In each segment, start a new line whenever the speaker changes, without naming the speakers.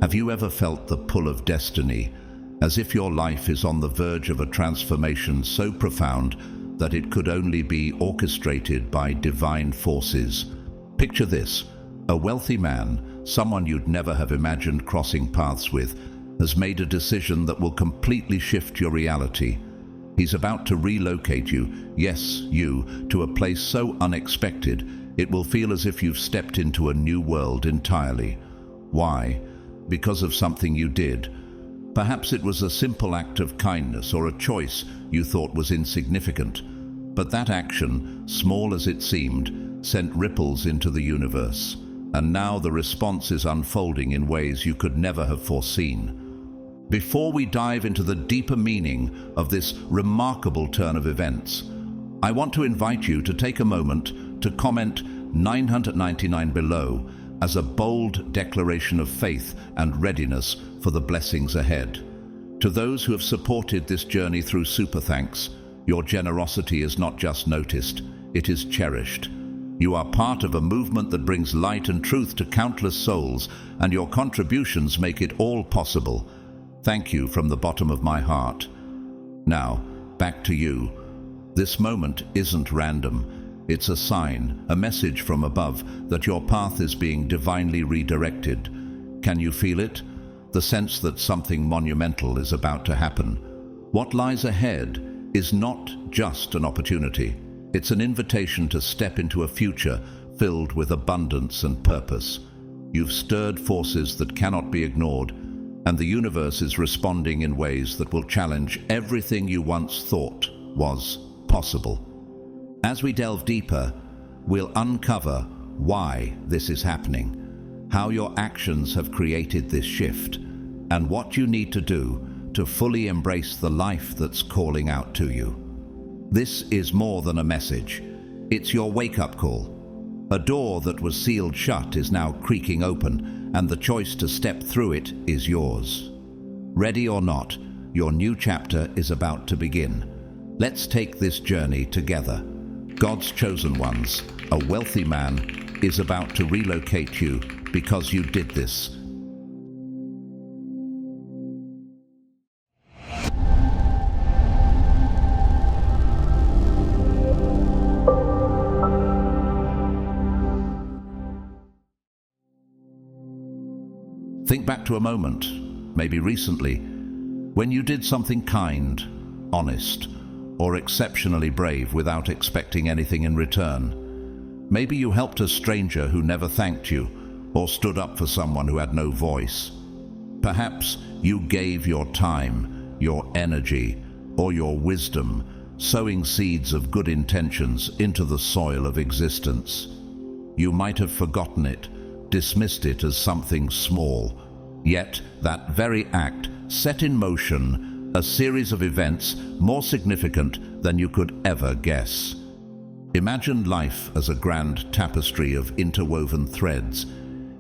Have you ever felt the pull of destiny, as if your life is on the verge of a transformation so profound that it could only be orchestrated by divine forces? Picture this: a wealthy man, someone you'd never have imagined crossing paths with, has made a decision that will completely shift your reality. He's about to relocate you, yes, you, to a place so unexpected it will feel as if you've stepped into a new world entirely. Why? Because of something you did. Perhaps it was a simple act of kindness or a choice you thought was insignificant. But that action, small as it seemed, sent ripples into the universe. And now the response is unfolding in ways you could never have foreseen. Before we dive into the deeper meaning of this remarkable turn of events, I want to invite you to take a moment to comment 999 below as a bold declaration of faith and readiness for the blessings ahead. To those who have supported this journey through Super Thanks, your generosity is not just noticed, it is cherished. You are part of a movement that brings light and truth to countless souls, and your contributions make it all possible. Thank you from the bottom of my heart. Now, back to you. This moment isn't random. It's a sign, a message from above that your path is being divinely redirected. Can you feel it? The sense that something monumental is about to happen. What lies ahead is not just an opportunity. It's an invitation to step into a future filled with abundance and purpose. You've stirred forces that cannot be ignored, and the universe is responding in ways that will challenge everything you once thought was possible. As we delve deeper, we'll uncover why this is happening, how your actions have created this shift, and what you need to do to fully embrace the life that's calling out to you. This is more than a message. It's your wake-up call. A door that was sealed shut is now creaking open, and the choice to step through it is yours. Ready or not, your new chapter is about to begin. Let's take this journey together. God's chosen ones, a wealthy man, is about to relocate you because you did this. Think back to a moment, maybe recently, when you did something kind, honest, or exceptionally brave without expecting anything in return. Maybe you helped a stranger who never thanked you, or stood up for someone who had no voice. Perhaps you gave your time, your energy, or your wisdom, sowing seeds of good intentions into the soil of existence. You might have forgotten it, dismissed it as something small, yet that very act set in motion a series of events more significant than you could ever guess. Imagine life as a grand tapestry of interwoven threads.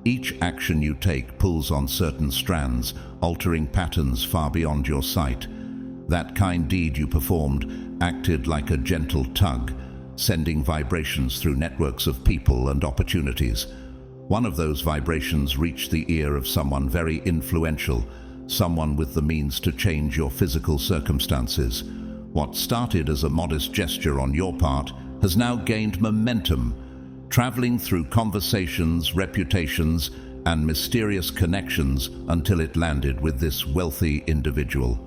Each action you take pulls on certain strands, altering patterns far beyond your sight. That kind deed you performed acted like a gentle tug, sending vibrations through networks of people and opportunities. One of those vibrations reached the ear of someone very influential, someone with the means to change your physical circumstances. What started as a modest gesture on your part has now gained momentum, traveling through conversations, reputations, and mysterious connections until it landed with this wealthy individual.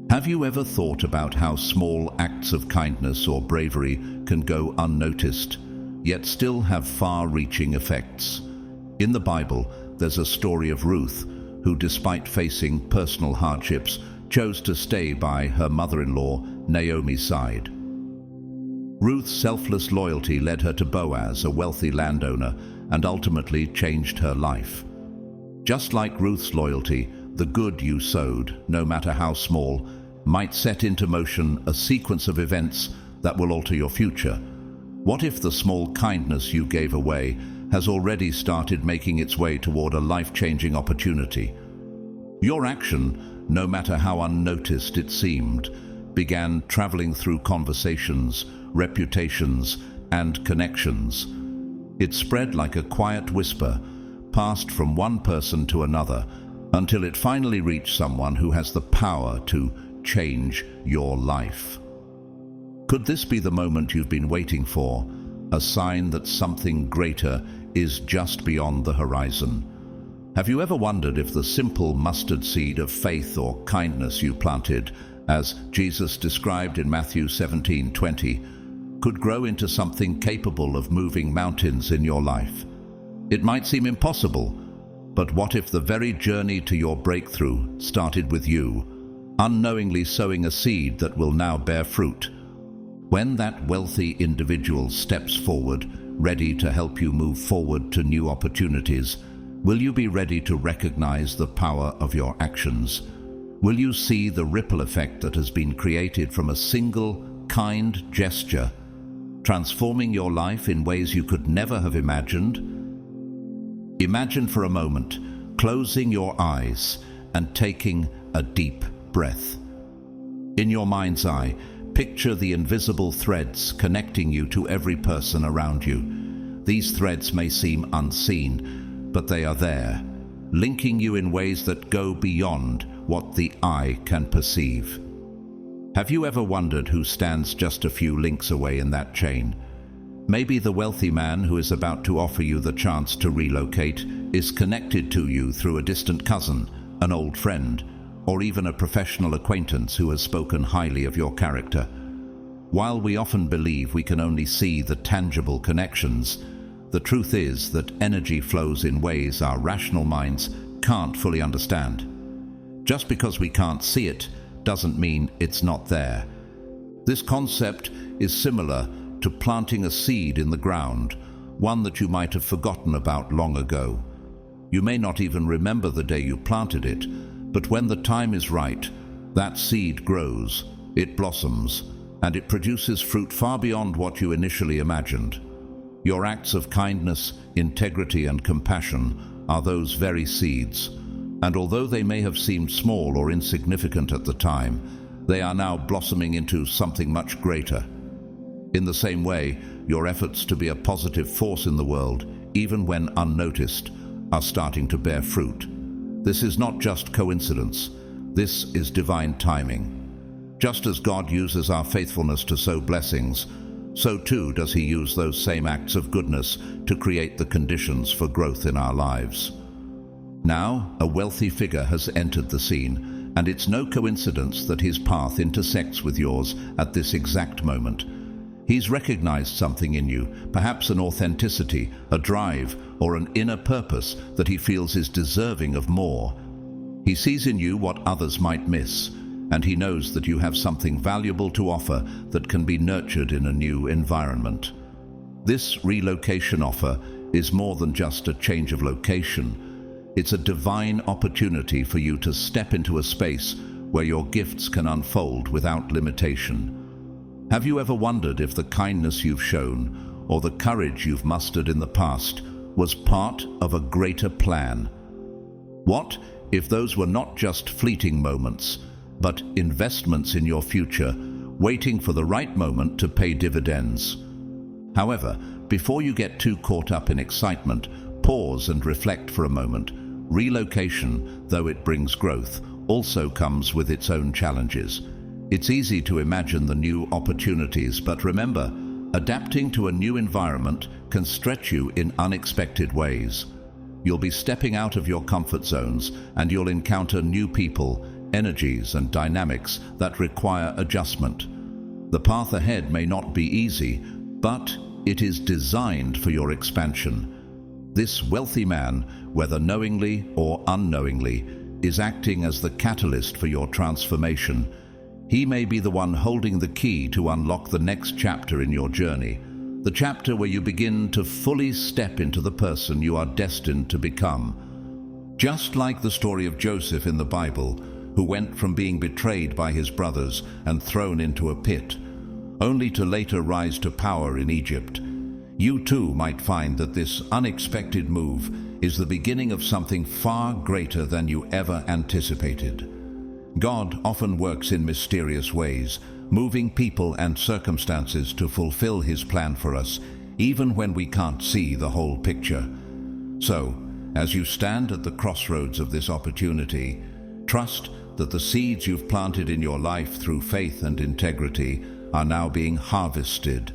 Have you ever thought about how small acts of kindness or bravery can go unnoticed, yet still have far-reaching effects? In the Bible, there's a story of Ruth, who, despite facing personal hardships, chose to stay by her mother-in-law, Naomi's side. Ruth's selfless loyalty led her to Boaz, a wealthy landowner, and ultimately changed her life. Just like Ruth's loyalty, the good you sowed, no matter how small, might set into motion a sequence of events that will alter your future. What if the small kindness you gave away has already started making its way toward a life-changing opportunity? Your action, no matter how unnoticed it seemed, began traveling through conversations, reputations, and connections. It spread like a quiet whisper, passed from one person to another, until it finally reached someone who has the power to change your life. Could this be the moment you've been waiting for, a sign that something greater is just beyond the horizon? Have you ever wondered if the simple mustard seed of faith or kindness you planted, as Jesus described in Matthew 17:20, could grow into something capable of moving mountains in your life? It might seem impossible, but what if the very journey to your breakthrough started with you, unknowingly sowing a seed that will now bear fruit? When that wealthy individual steps forward, ready to help you move forward to new opportunities, will you be ready to recognize the power of your actions? Will you see the ripple effect that has been created from a single, kind gesture, transforming your life in ways you could never have imagined? Imagine for a moment closing your eyes and taking a deep breath. In your mind's eye, picture the invisible threads connecting you to every person around you. These threads may seem unseen, but they are there, linking you in ways that go beyond what the eye can perceive. Have you ever wondered who stands just a few links away in that chain? Maybe the wealthy man who is about to offer you the chance to relocate is connected to you through a distant cousin, an old friend, or even a professional acquaintance who has spoken highly of your character. While we often believe we can only see the tangible connections, the truth is that energy flows in ways our rational minds can't fully understand. Just because we can't see it doesn't mean it's not there. This concept is similar to planting a seed in the ground, one that you might have forgotten about long ago. You may not even remember the day you planted it, but when the time is right, that seed grows, it blossoms, and it produces fruit far beyond what you initially imagined. Your acts of kindness, integrity, and compassion are those very seeds, and although they may have seemed small or insignificant at the time, they are now blossoming into something much greater. In the same way, your efforts to be a positive force in the world, even when unnoticed, are starting to bear fruit. This is not just coincidence. This is divine timing. Just as God uses our faithfulness to sow blessings, so too does He use those same acts of goodness to create the conditions for growth in our lives. Now, a wealthy figure has entered the scene, and it's no coincidence that his path intersects with yours at this exact moment. He's recognized something in you, perhaps an authenticity, a drive, or an inner purpose that he feels is deserving of more. He sees in you what others might miss, and he knows that you have something valuable to offer that can be nurtured in a new environment. This relocation offer is more than just a change of location. It's a divine opportunity for you to step into a space where your gifts can unfold without limitation. Have you ever wondered if the kindness you've shown or the courage you've mustered in the past was part of a greater plan? What if those were not just fleeting moments, but investments in your future, waiting for the right moment to pay dividends? However, before you get too caught up in excitement, pause and reflect for a moment. Relocation, though it brings growth, also comes with its own challenges. It's easy to imagine the new opportunities, but remember, adapting to a new environment can stretch you in unexpected ways. You'll be stepping out of your comfort zones, and you'll encounter new people, energies, and dynamics that require adjustment. The path ahead may not be easy, but it is designed for your expansion. This wealthy man, whether knowingly or unknowingly, is acting as the catalyst for your transformation. He may be the one holding the key to unlock the next chapter in your journey, the chapter where you begin to fully step into the person you are destined to become. Just like the story of Joseph in the Bible, who went from being betrayed by his brothers and thrown into a pit, only to later rise to power in Egypt, you too might find that this unexpected move is the beginning of something far greater than you ever anticipated. God often works in mysterious ways, moving people and circumstances to fulfill His plan for us, even when we can't see the whole picture. So, As you stand at the crossroads of this opportunity, trust that the seeds you've planted in your life through faith and integrity are now being harvested,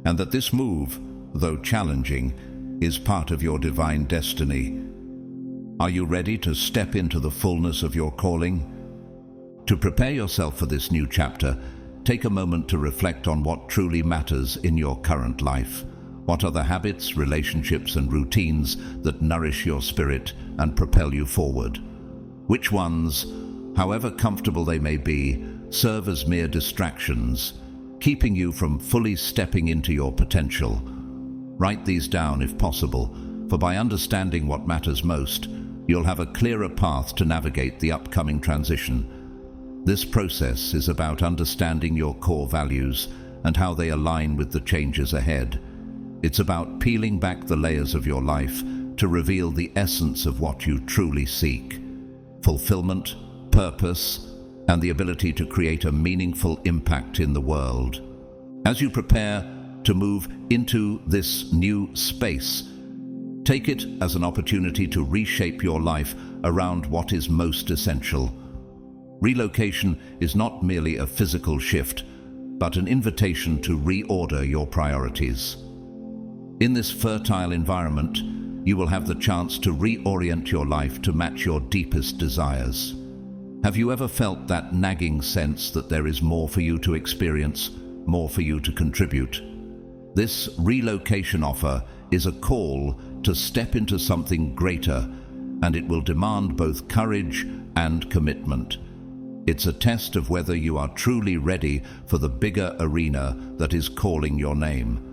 and that this move, though challenging, is part of your divine destiny. Are you ready to step into the fullness of your calling? To prepare yourself for this new chapter, take a moment to reflect on what truly matters in your current life. What are the habits, relationships, and routines that nourish your spirit and propel you forward? Which ones, however comfortable they may be, serve as mere distractions, keeping you from fully stepping into your potential? Write these down if possible, for by understanding what matters most, you'll have a clearer path to navigate the upcoming transition. This process is about understanding your core values and how they align with the changes ahead. It's about peeling back the layers of your life to reveal the essence of what you truly seek: fulfillment, purpose, and the ability to create a meaningful impact in the world. As you prepare to move into this new space, take it as an opportunity to reshape your life around what is most essential. Relocation is not merely a physical shift, but an invitation to reorder your priorities. In this fertile environment, you will have the chance to reorient your life to match your deepest desires. Have you ever felt that nagging sense that there is more for you to experience, more for you to contribute? This relocation offer is a call to step into something greater, and it will demand both courage and commitment. It's a test of whether you are truly ready for the bigger arena that is calling your name.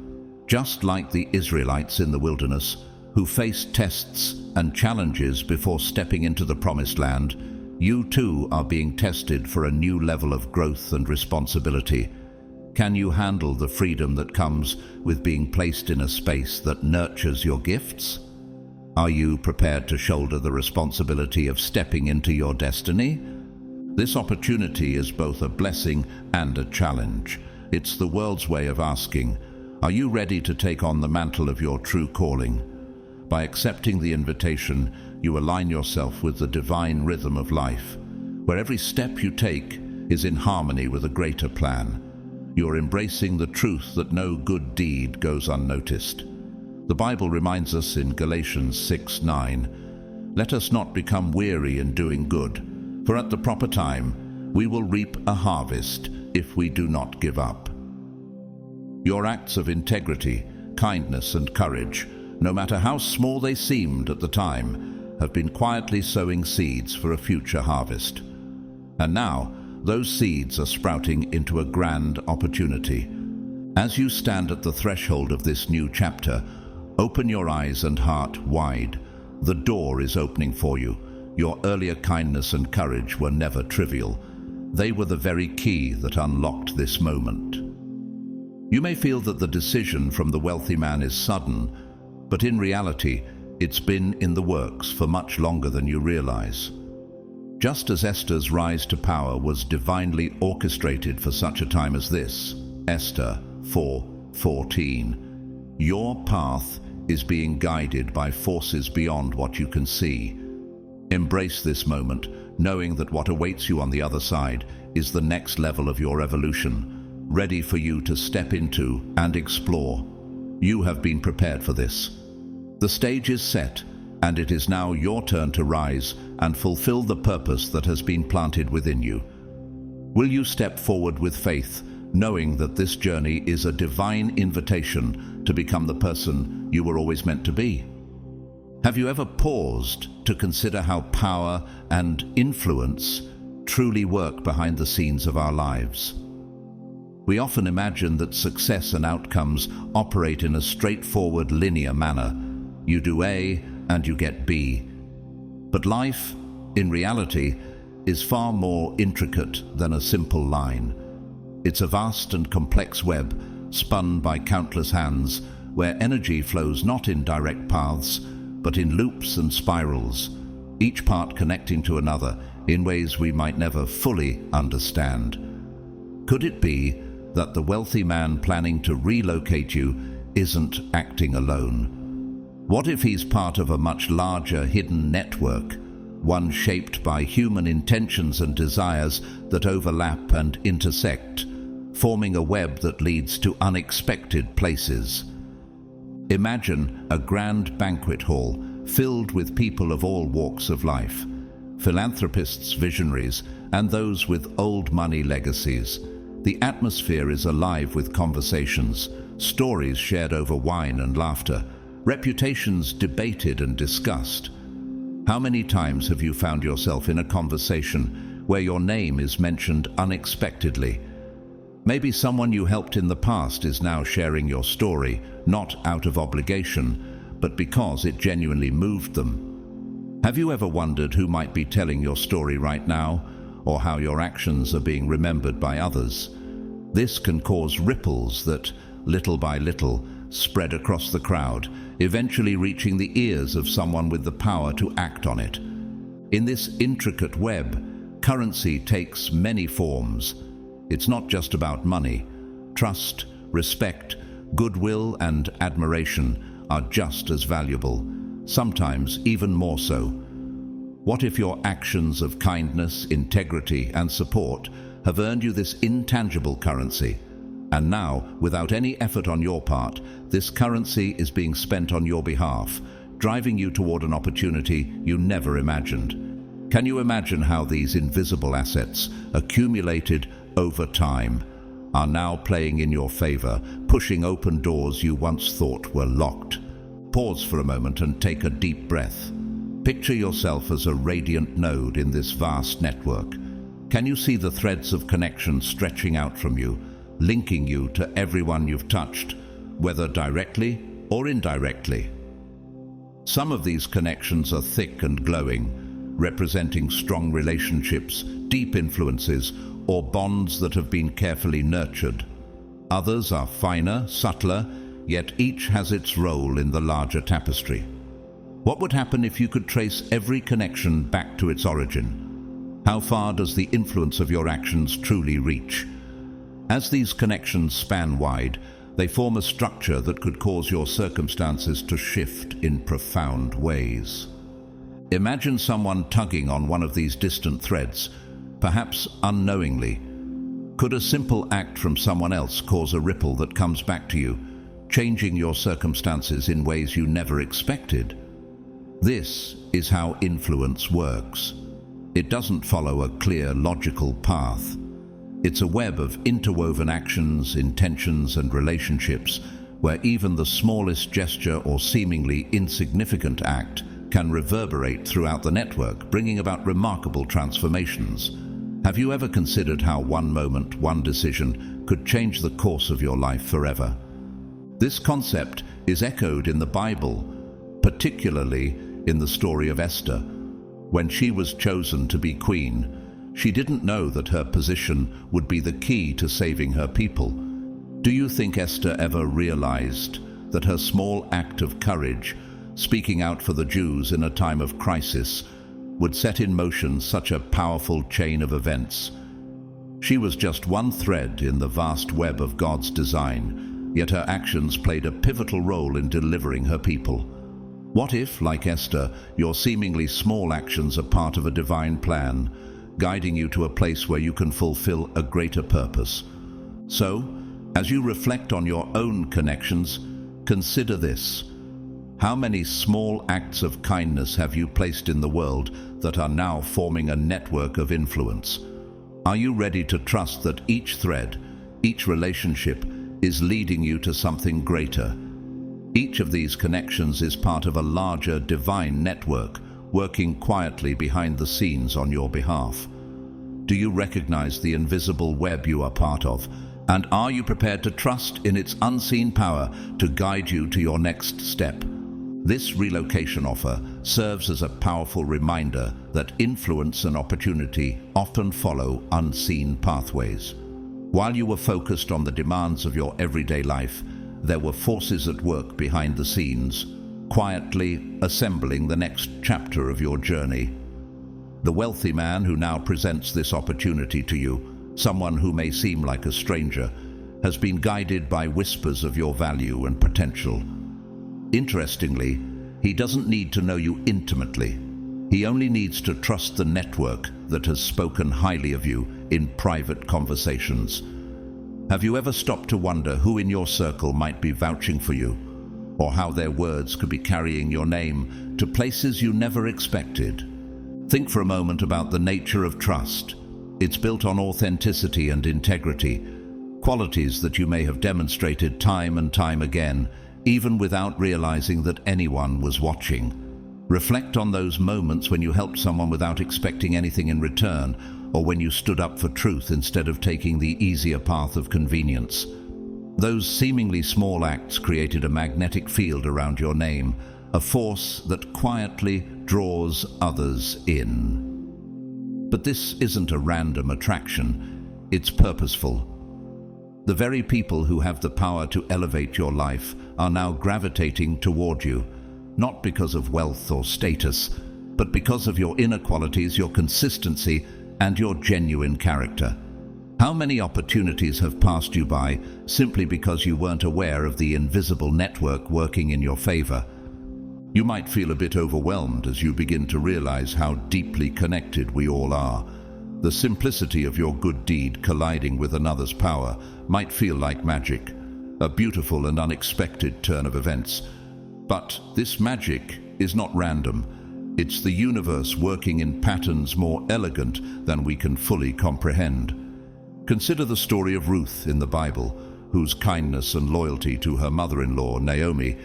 Just like the Israelites in the wilderness, who faced tests and challenges before stepping into the promised land, you too are being tested for a new level of growth and responsibility. Can you handle the freedom that comes with being placed in a space that nurtures your gifts? Are you prepared to shoulder the responsibility of stepping into your destiny? This opportunity is both a blessing and a challenge. It's the world's way of asking, are you ready to take on the mantle of your true calling? By accepting the invitation, you align yourself with the divine rhythm of life, where every step you take is in harmony with a greater plan. You're embracing the truth that no good deed goes unnoticed. The Bible reminds us in Galatians 6:9, "Let us not become weary in doing good, for at the proper time we will reap a harvest if we do not give up." Your acts of integrity, kindness, and courage, no matter how small they seemed at the time, have been quietly sowing seeds for a future harvest. And now, those seeds are sprouting into a grand opportunity. As you stand at the threshold of this new chapter, open your eyes and heart wide. The door is opening for you. Your earlier kindness and courage were never trivial. They were the very key that unlocked this moment. You may feel that the decision from the wealthy man is sudden, but in reality, it's been in the works for much longer than you realize. Just as Esther's rise to power was divinely orchestrated for such a time as this, Esther 4:14, your path is being guided by forces beyond what you can see. Embrace this moment, knowing that what awaits you on the other side is the next level of your evolution, ready for you to step into and explore. You have been prepared for this. The stage is set, and it is now your turn to rise and fulfill the purpose that has been planted within you. Will you step forward with faith, knowing that this journey is a divine invitation to become the person you were always meant to be? Have you ever paused to consider how power and influence truly work behind the scenes of our lives? We often imagine that success and outcomes operate in a straightforward, linear manner. You do A and you get B. But life, in reality, is far more intricate than a simple line. It's a vast and complex web spun by countless hands, where energy flows not in direct paths, but in loops and spirals, each part connecting to another in ways we might never fully understand. Could it be that the wealthy man planning to relocate you isn't acting alone? What if he's part of a much larger hidden network, one shaped by human intentions and desires that overlap and intersect, forming a web that leads to unexpected places? Imagine a grand banquet hall filled with people of all walks of life, philanthropists, visionaries, and those with old money legacies. The atmosphere is alive with conversations, stories shared over wine and laughter, reputations debated and discussed. How many times have you found yourself in a conversation where your name is mentioned unexpectedly? Maybe someone you helped in the past is now sharing your story, not out of obligation, but because it genuinely moved them. Have you ever wondered who might be telling your story right now, or how your actions are being remembered by others? This can cause ripples that, little by little, spread across the crowd, eventually reaching the ears of someone with the power to act on it. In this intricate web, currency takes many forms. It's not just about money. Trust, respect, goodwill, and admiration are just as valuable, sometimes even more so. What if your actions of kindness, integrity, and support have earned you this intangible currency? And now, without any effort on your part, this currency is being spent on your behalf, driving you toward an opportunity you never imagined. Can you imagine how these invisible assets, accumulated over time, are now playing in your favor, pushing open doors you once thought were locked? Pause for a moment and take a deep breath. Picture yourself as a radiant node in this vast network. Can you see the threads of connection stretching out from you, linking you to everyone you've touched, whether directly or indirectly? Some of these connections are thick and glowing, representing strong relationships, deep influences, or bonds that have been carefully nurtured. Others are finer, subtler, yet each has its role in the larger tapestry. What would happen if you could trace every connection back to its origin? How far does the influence of your actions truly reach? As these connections span wide, they form a structure that could cause your circumstances to shift in profound ways. Imagine someone tugging on one of these distant threads, perhaps unknowingly. Could a simple act from someone else cause a ripple that comes back to you, changing your circumstances in ways you never expected? This is how influence works. It doesn't follow a clear, logical path. It's a web of interwoven actions, intentions, and relationships where even the smallest gesture or seemingly insignificant act can reverberate throughout the network, bringing about remarkable transformations. Have you ever considered how one moment, one decision could change the course of your life forever? This concept is echoed in the Bible, particularly in the story of Esther. When she was chosen to be queen, she didn't know that her position would be the key to saving her people. Do you think Esther ever realized that her small act of courage, speaking out for the Jews in a time of crisis, would set in motion such a powerful chain of events? She was just one thread in the vast web of God's design, yet her actions played a pivotal role in delivering her people. What if, like Esther, your seemingly small actions are part of a divine plan, guiding you to a place where you can fulfill a greater purpose? So, as you reflect on your own connections, consider this. How many small acts of kindness have you placed in the world that are now forming a network of influence? Are you ready to trust that each thread, each relationship, is leading you to something greater? Each of these connections is part of a larger divine network, working quietly behind the scenes on your behalf. Do you recognize the invisible web you are part of? And are you prepared to trust in its unseen power to guide you to your next step? This relocation offer serves as a powerful reminder that influence and opportunity often follow unseen pathways. While you were focused on the demands of your everyday life, there were forces at work behind the scenes, quietly assembling the next chapter of your journey. The wealthy man who now presents this opportunity to you, someone who may seem like a stranger, has been guided by whispers of your value and potential. Interestingly, He doesn't need to know you intimately. He only needs to trust the network that has spoken highly of you in private conversations. Have you ever stopped to wonder who in your circle might be vouching for you, or how their words could be carrying your name to places you never expected? Think for a moment about the nature of trust. It's built on authenticity and integrity, qualities that you may have demonstrated time and time again, even without realizing that anyone was watching. Reflect on those moments when you helped someone without expecting anything in return, or when you stood up for truth instead of taking the easier path of convenience. Those seemingly small acts created a magnetic field around your name, a force that quietly draws others in. But this isn't a random attraction, it's purposeful. The very people who have the power to elevate your life are now gravitating toward you, not because of wealth or status, but because of your inner qualities, your consistency, and your genuine character. How many opportunities have passed you by simply because you weren't aware of the invisible network working in your favor? You might feel a bit overwhelmed as you begin to realize how deeply connected we all are. The simplicity of your good deed colliding with another's power might feel like magic, a beautiful and unexpected turn of events. But this magic is not random. It's the universe working in patterns more elegant than we can fully comprehend. Consider the story of Ruth in the Bible, whose kindness and loyalty to her mother-in-law, Naomi,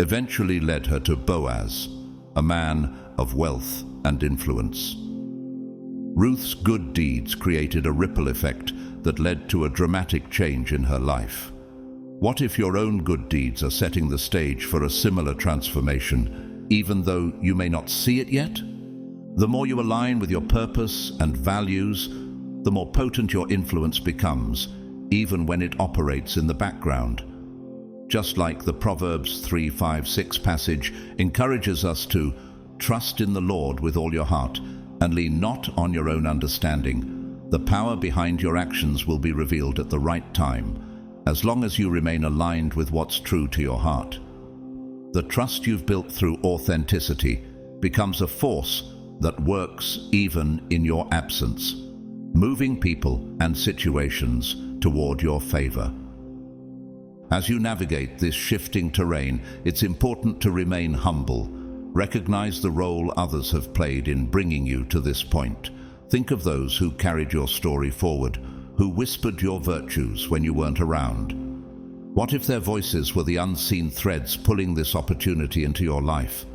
eventually led her to Boaz, a man of wealth and influence. Ruth's good deeds created a ripple effect that led to a dramatic change in her life. What if your own good deeds are setting the stage for a similar transformation, even though you may not see it yet? The more you align with your purpose and values, the more potent your influence becomes, even when it operates in the background. Just like the Proverbs 3:5-6 passage encourages us to trust in the Lord with all your heart and lean not on your own understanding, the power behind your actions will be revealed at the right time, as long as you remain aligned with what's true to your heart. The trust you've built through authenticity becomes a force that works even in your absence, moving people and situations toward your favor. As you navigate this shifting terrain, it's important to remain humble. Recognize the role others have played in bringing you to this point. Think of those who carried your story forward, who whispered your virtues when you weren't around. What if their voices were the unseen threads pulling this opportunity into your life?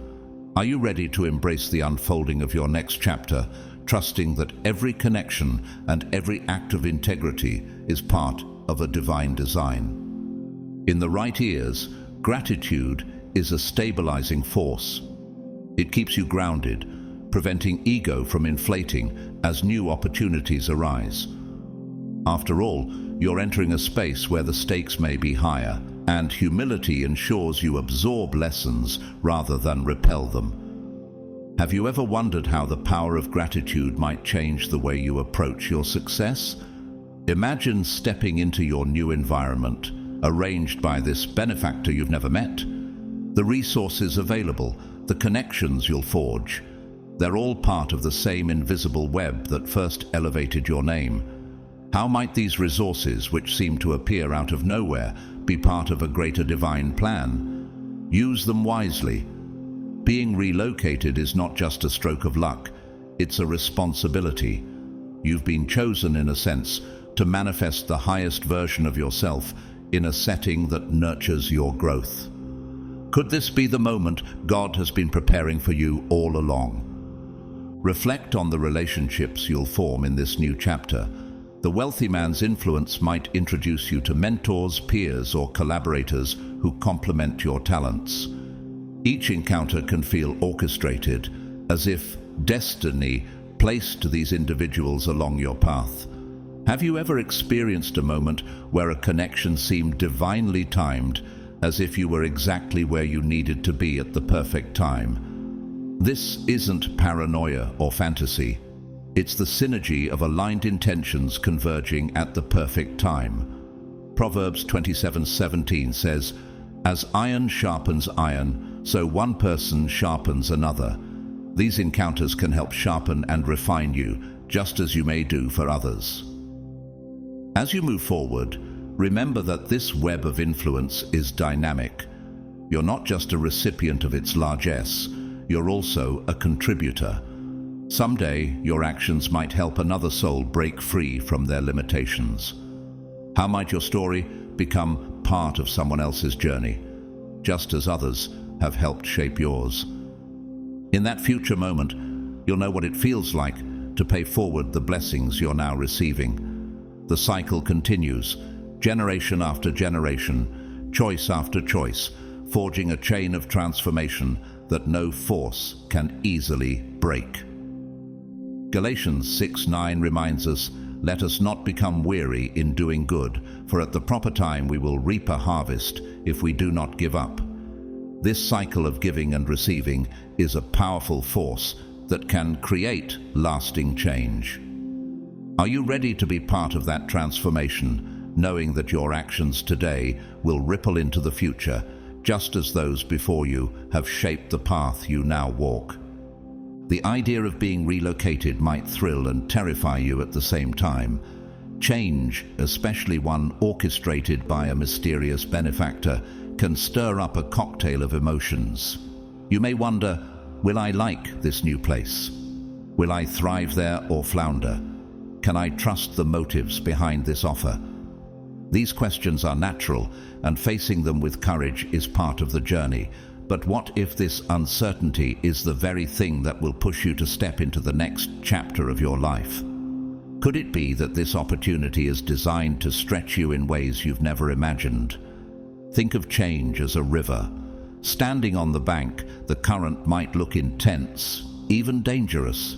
Are you ready to embrace the unfolding of your next chapter, trusting that every connection and every act of integrity is part of a divine design? In the right ears, gratitude is a stabilizing force. It keeps you grounded, preventing ego from inflating as new opportunities arise. After all, you're entering a space where the stakes may be higher, and humility ensures you absorb lessons rather than repel them. Have you ever wondered how the power of gratitude might change the way you approach your success? Imagine stepping into your new environment, arranged by this benefactor you've never met. The resources available, the connections you'll forge, they're all part of the same invisible web that first elevated your name. How might these resources, which seem to appear out of nowhere, be part of a greater divine plan? Use them wisely. Being relocated is not just a stroke of luck, it's a responsibility. You've been chosen, in a sense, to manifest the highest version of yourself in a setting that nurtures your growth. Could this be the moment God has been preparing for you all along? Reflect on the relationships you'll form in this new chapter. The wealthy man's influence might introduce you to mentors, peers, or collaborators who complement your talents. Each encounter can feel orchestrated, as if destiny placed these individuals along your path. Have you ever experienced a moment where a connection seemed divinely timed, as if you were exactly where you needed to be at the perfect time? This isn't paranoia or fantasy. It's the synergy of aligned intentions converging at the perfect time. Proverbs 27:17 says, "As iron sharpens iron, So one person sharpens another. These encounters can help sharpen and refine you, just as you may do for others. As you move forward, remember that this web of influence is dynamic. You're not just a recipient of its largesse, you're also a contributor. Someday, your actions might help another soul break free from their limitations. How might your story become part of someone else's journey, just as others have helped shape yours? In that future moment, you'll know what it feels like to pay forward the blessings you're now receiving. The cycle continues, generation after generation, choice after choice, forging a chain of transformation that no force can easily break. Galatians 6:9 reminds us, "Let us not become weary in doing good, for at the proper time we will reap a harvest if we do not give up." This cycle of giving and receiving is a powerful force that can create lasting change. Are you ready to be part of that transformation, knowing that your actions today will ripple into the future, just as those before you have shaped the path you now walk? The idea of being relocated might thrill and terrify you at the same time. Change, especially one orchestrated by a mysterious benefactor, can stir up a cocktail of emotions. You may wonder, will I like this new place? Will I thrive there or flounder? Can I trust the motives behind this offer? These questions are natural, and facing them with courage is part of the journey. But what if this uncertainty is the very thing that will push you to step into the next chapter of your life? Could it be that this opportunity is designed to stretch you in ways you've never imagined? Think of change as a river. Standing on the bank, the current might look intense, even dangerous.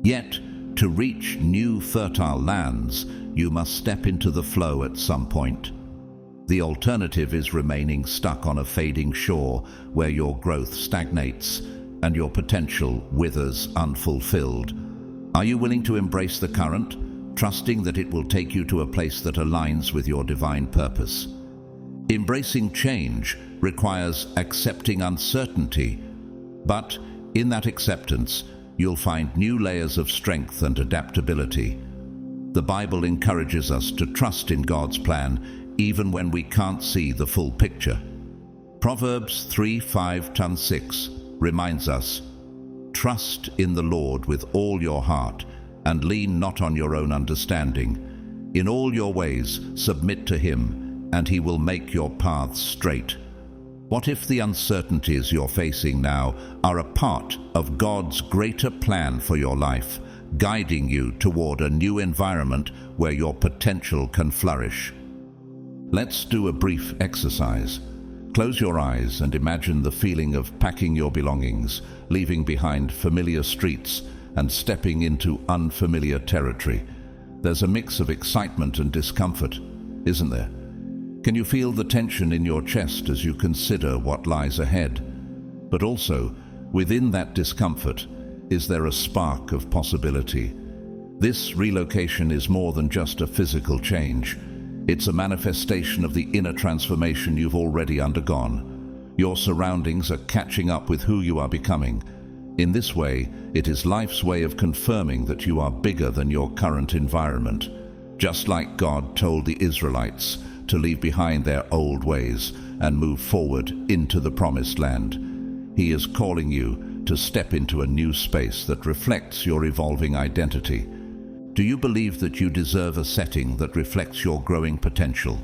Yet, to reach new fertile lands, you must step into the flow at some point. The alternative is remaining stuck on a fading shore where your growth stagnates and your potential withers unfulfilled. Are you willing to embrace the current, trusting that it will take you to a place that aligns with your divine purpose? Embracing change requires accepting uncertainty, but in that acceptance, you'll find new layers of strength and adaptability. The Bible encourages us to trust in God's plan even when we can't see the full picture. Proverbs 3:5-6 reminds us, "Trust in the Lord with all your heart, and lean not on your own understanding. In all your ways submit to Him, and He will make your paths straight." What if the uncertainties you're facing now are a part of God's greater plan for your life, guiding you toward a new environment where your potential can flourish? Let's do a brief exercise. Close your eyes and imagine the feeling of packing your belongings, leaving behind familiar streets and stepping into unfamiliar territory. There's a mix of excitement and discomfort, isn't there? Can you feel the tension in your chest as you consider what lies ahead? But also, within that discomfort, is there a spark of possibility? This relocation is more than just a physical change. It's a manifestation of the inner transformation you've already undergone. Your surroundings are catching up with who you are becoming. In this way, it is life's way of confirming that you are bigger than your current environment. Just like God told the Israelites to leave behind their old ways and move forward into the promised land, He is calling you to step into a new space that reflects your evolving identity. Do you believe that you deserve a setting that reflects your growing potential?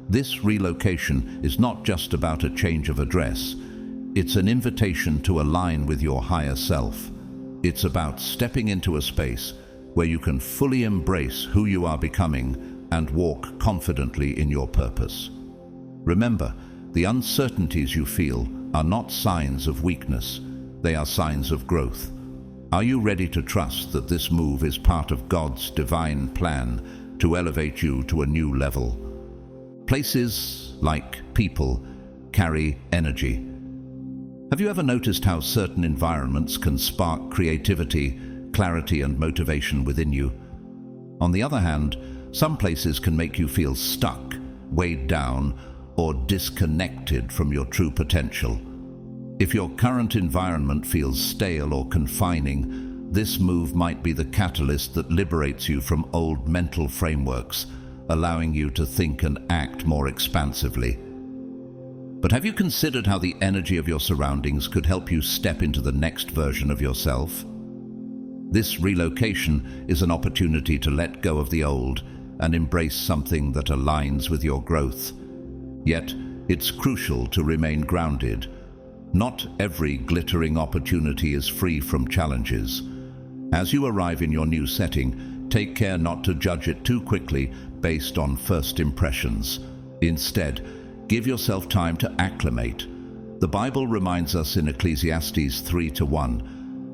This relocation is not just about a change of address. It's an invitation to align with your higher self. It's about stepping into a space where you can fully embrace who you are becoming and walk confidently in your purpose. Remember, the uncertainties you feel are not signs of weakness. They are signs of growth. Are you ready to trust that this move is part of God's divine plan to elevate you to a new level? Places, like people, carry energy. Have you ever noticed how certain environments can spark creativity, clarity, and motivation within you? On the other hand, some places can make you feel stuck, weighed down, or disconnected from your true potential. If your current environment feels stale or confining, this move might be the catalyst that liberates you from old mental frameworks, allowing you to think and act more expansively. But have you considered how the energy of your surroundings could help you step into the next version of yourself? This relocation is an opportunity to let go of the old and embrace something that aligns with your growth. Yet, it's crucial to remain grounded. Not every glittering opportunity is free from challenges. As you arrive in your new setting, take care not to judge it too quickly based on first impressions. Instead, give yourself time to acclimate. The Bible reminds us in Ecclesiastes 3:1,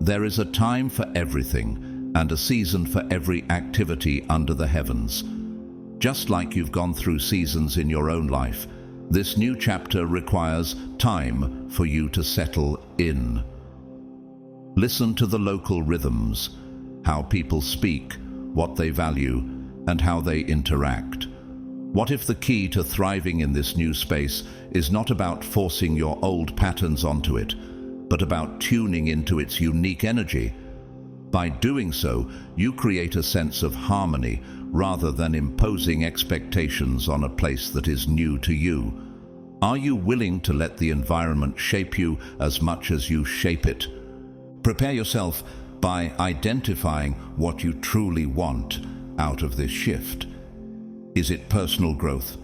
"There is a time for everything, and a season for every activity under the heavens." Just like you've gone through seasons in your own life, this new chapter requires time for you to settle in. Listen to the local rhythms, how people speak, what they value, and how they interact. What if the key to thriving in this new space is not about forcing your old patterns onto it, but about tuning into its unique energy? By doing so, you create a sense of harmony rather than imposing expectations on a place that is new to you. Are you willing to let the environment shape you as much as you shape it? Prepare yourself by identifying what you truly want out of this shift. Is it personal growth,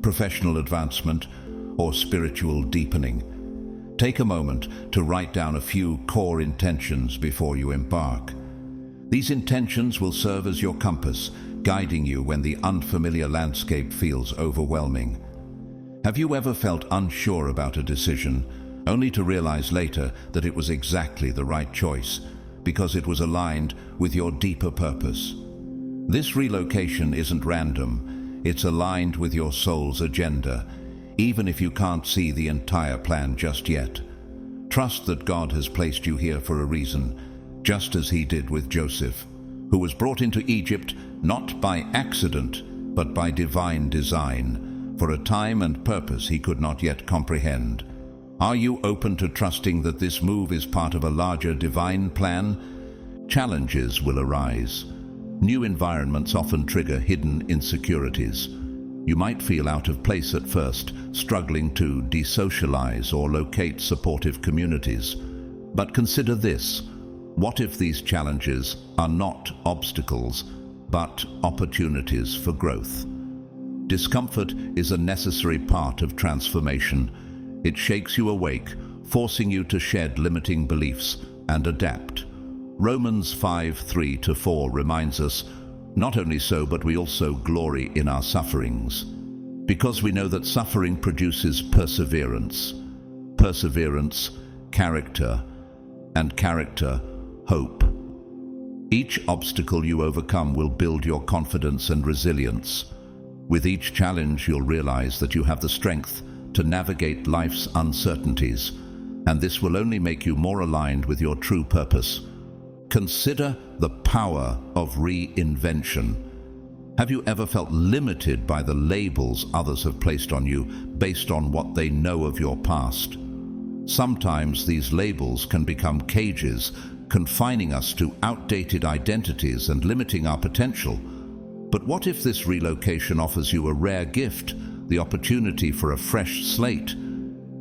professional advancement, or spiritual deepening? Take a moment to write down a few core intentions before you embark. These intentions will serve as your compass, guiding you when the unfamiliar landscape feels overwhelming. Have you ever felt unsure about a decision, only to realize later that it was exactly the right choice, because it was aligned with your deeper purpose? This relocation isn't random, it's aligned with your soul's agenda, even if you can't see the entire plan just yet. Trust that God has placed you here for a reason, just as He did with Joseph, who was brought into Egypt not by accident, but by divine design, for a time and purpose he could not yet comprehend. Are you open to trusting that this move is part of a larger divine plan? Challenges will arise. New environments often trigger hidden insecurities. You might feel out of place at first, struggling to desocialize or locate supportive communities. But consider this: what if these challenges are not obstacles, but opportunities for growth? Discomfort is a necessary part of transformation. It shakes you awake, forcing you to shed limiting beliefs and adapt. Romans 5:3-4 reminds us, "Not only so, but we also glory in our sufferings, because we know that suffering produces perseverance, perseverance, character, and character, hope." Each obstacle you overcome will build your confidence and resilience. With each challenge, you'll realize that you have the strength to navigate life's uncertainties, and this will only make you more aligned with your true purpose. Consider the power of reinvention. Have you ever felt limited by the labels others have placed on you based on what they know of your past? Sometimes these labels can become cages, confining us to outdated identities and limiting our potential. But what if this relocation offers you a rare gift, the opportunity for a fresh slate?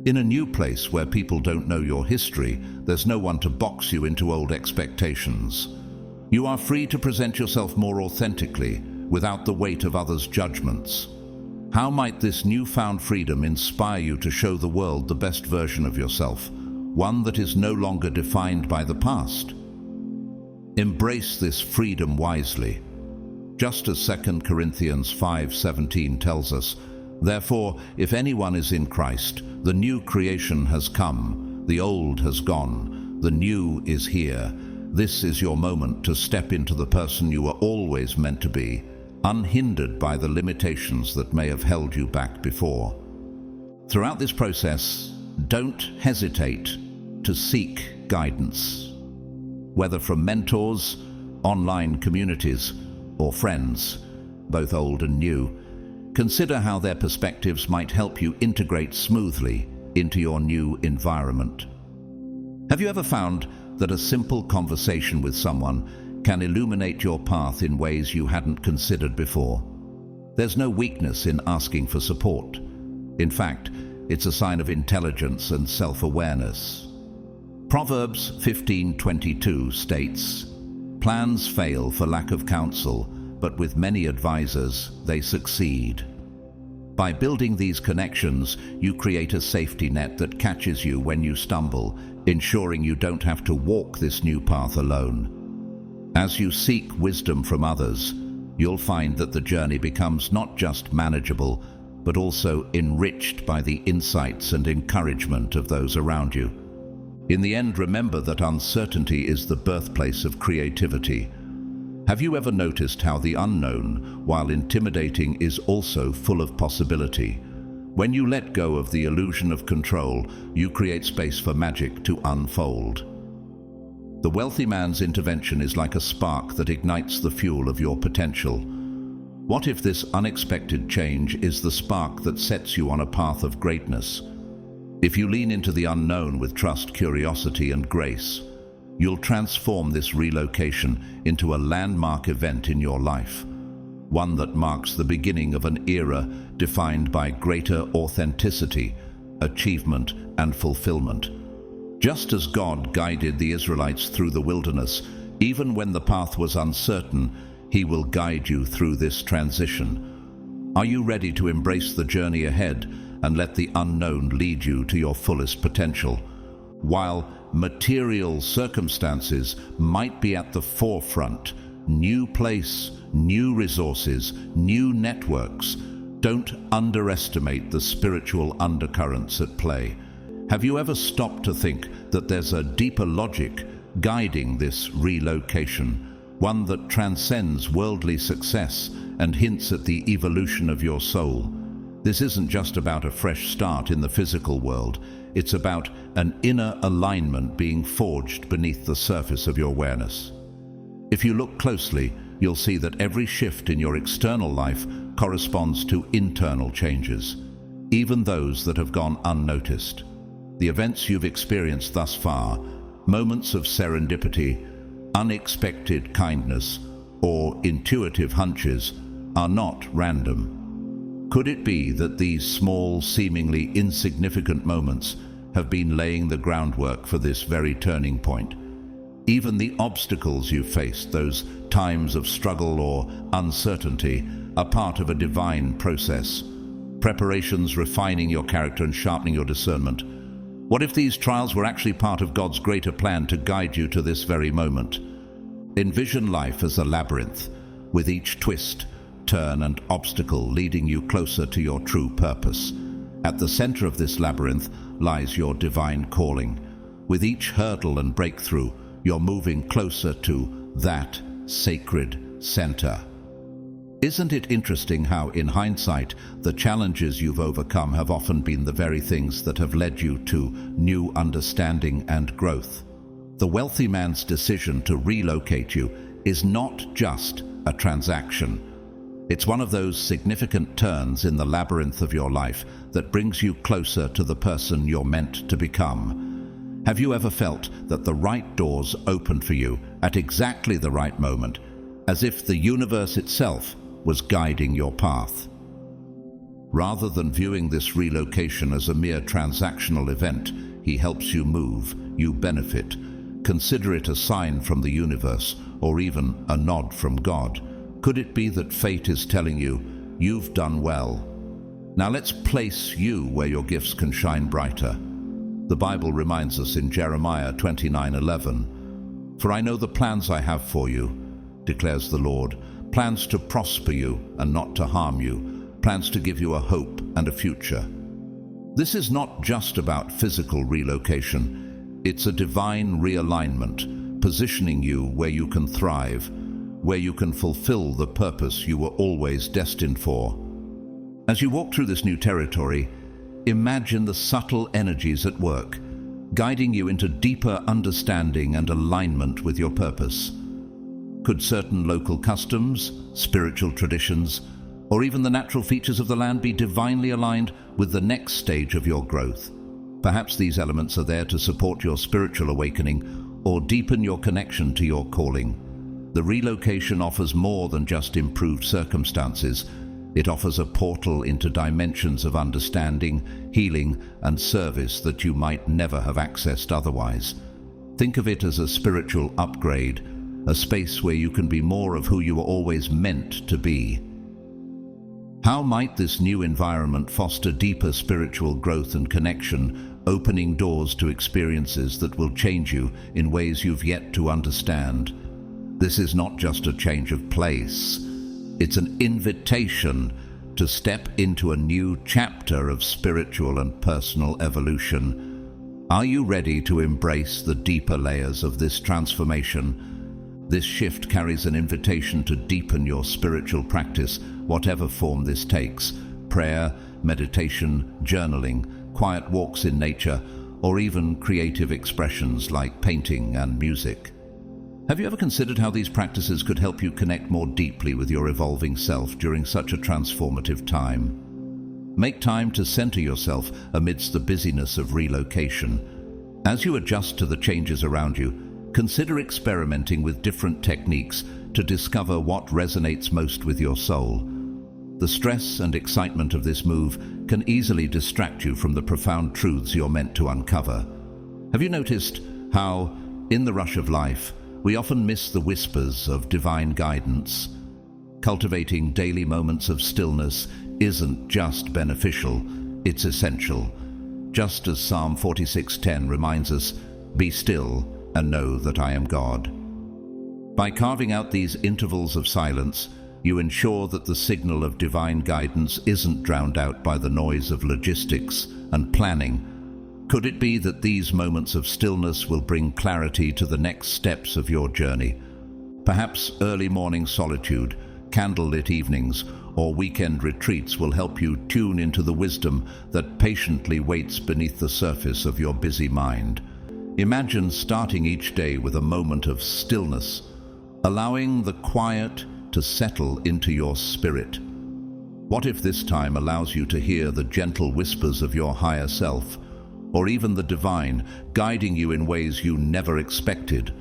In a new place where people don't know your history, there's no one to box you into old expectations. You are free to present yourself more authentically, without the weight of others' judgments. How might this newfound freedom inspire you to show the world the best version of yourself, one that is no longer defined by the past? Embrace this freedom wisely. Just as 2 Corinthians 5:17 tells us, "Therefore, if anyone is in Christ, the new creation has come, the old has gone, the new is here." This is your moment to step into the person you were always meant to be, unhindered by the limitations that may have held you back before. Throughout this process, don't hesitate to seek guidance, whether from mentors, online communities, or friends, both old and new. Consider how their perspectives might help you integrate smoothly into your new environment. Have you ever found that a simple conversation with someone can illuminate your path in ways you hadn't considered before? There's no weakness in asking for support. In fact, it's a sign of intelligence and self-awareness. Proverbs 15:22 states, "Plans fail for lack of counsel, but with many advisors they succeed." By building these connections, you create a safety net that catches you when you stumble, ensuring you don't have to walk this new path alone. As you seek wisdom from others, you'll find that the journey becomes not just manageable, but also enriched by the insights and encouragement of those around you. In the end, remember that uncertainty is the birthplace of creativity. Have you ever noticed how the unknown, while intimidating, is also full of possibility? When you let go of the illusion of control, you create space for magic to unfold. The wealthy man's intervention is like a spark that ignites the fuel of your potential. What if this unexpected change is the spark that sets you on a path of greatness? If you lean into the unknown with trust, curiosity, and grace, you'll transform this relocation into a landmark event in your life, one that marks the beginning of an era defined by greater authenticity, achievement, and fulfillment. Just as God guided the Israelites through the wilderness, even when the path was uncertain, He will guide you through this transition. Are you ready to embrace the journey ahead and let the unknown lead you to your fullest potential? While material circumstances might be at the forefront, new place, new resources, new networks, don't underestimate the spiritual undercurrents at play. Have you ever stopped to think that there's a deeper logic guiding this relocation, one that transcends worldly success and hints at the evolution of your soul? This isn't just about a fresh start in the physical world. It's about an inner alignment being forged beneath the surface of your awareness. If you look closely, you'll see that every shift in your external life corresponds to internal changes, even those that have gone unnoticed. The events you've experienced thus far, moments of serendipity, unexpected kindness, or intuitive hunches, are not random. Could it be that these small, seemingly insignificant moments have been laying the groundwork for this very turning point? Even the obstacles you faced, those times of struggle or uncertainty, are part of a divine process. Preparations refining your character and sharpening your discernment. What if these trials were actually part of God's greater plan to guide you to this very moment? Envision life as a labyrinth, with each twist, turn, and obstacle leading you closer to your true purpose. At the center of this labyrinth lies your divine calling. With each hurdle and breakthrough, you're moving closer to that sacred center. Isn't it interesting how, in hindsight, the challenges you've overcome have often been the very things that have led you to new understanding and growth? The wealthy man's decision to relocate you is not just a transaction. It's one of those significant turns in the labyrinth of your life that brings you closer to the person you're meant to become. Have you ever felt that the right doors opened for you at exactly the right moment, as if the universe itself was guiding your path? Rather than viewing this relocation as a mere transactional event, He helps you move, you benefit. Consider it a sign from the universe, or even a nod from God. Could it be that fate is telling you, you've done well? Now let's place you where your gifts can shine brighter. The Bible reminds us in Jeremiah 29:11, "For I know the plans I have for you, declares the Lord, plans to prosper you and not to harm you, plans to give you a hope and a future." This is not just about physical relocation. It's a divine realignment, positioning you where you can thrive, where you can fulfill the purpose you were always destined for. As you walk through this new territory, imagine the subtle energies at work, guiding you into deeper understanding and alignment with your purpose. Could certain local customs, spiritual traditions, or even the natural features of the land be divinely aligned with the next stage of your growth? Perhaps these elements are there to support your spiritual awakening or deepen your connection to your calling. The relocation offers more than just improved circumstances. It offers a portal into dimensions of understanding, healing, and service that you might never have accessed otherwise. Think of it as a spiritual upgrade, a space where you can be more of who you were always meant to be. How might this new environment foster deeper spiritual growth and connection, opening doors to experiences that will change you in ways you've yet to understand? This is not just a change of place. It's an invitation to step into a new chapter of spiritual and personal evolution. Are you ready to embrace the deeper layers of this transformation? This shift carries an invitation to deepen your spiritual practice, whatever form this takes: prayer, meditation, journaling, quiet walks in nature, or even creative expressions like painting and music. Have you ever considered how these practices could help you connect more deeply with your evolving self during such a transformative time? Make time to center yourself amidst the busyness of relocation. As you adjust to the changes around you, consider experimenting with different techniques to discover what resonates most with your soul. The stress and excitement of this move can easily distract you from the profound truths you're meant to uncover. Have you noticed how, in the rush of life, we often miss the whispers of divine guidance? Cultivating daily moments of stillness isn't just beneficial, it's essential. Just as Psalm 46:10 reminds us, "Be still and know that I am God." By carving out these intervals of silence, you ensure that the signal of divine guidance isn't drowned out by the noise of logistics and planning. Could it be that these moments of stillness will bring clarity to the next steps of your journey? Perhaps early morning solitude, candlelit evenings, or weekend retreats will help you tune into the wisdom that patiently waits beneath the surface of your busy mind. Imagine starting each day with a moment of stillness, allowing the quiet to settle into your spirit. What if this time allows you to hear the gentle whispers of your higher self, or even the divine, guiding you in ways you never expected?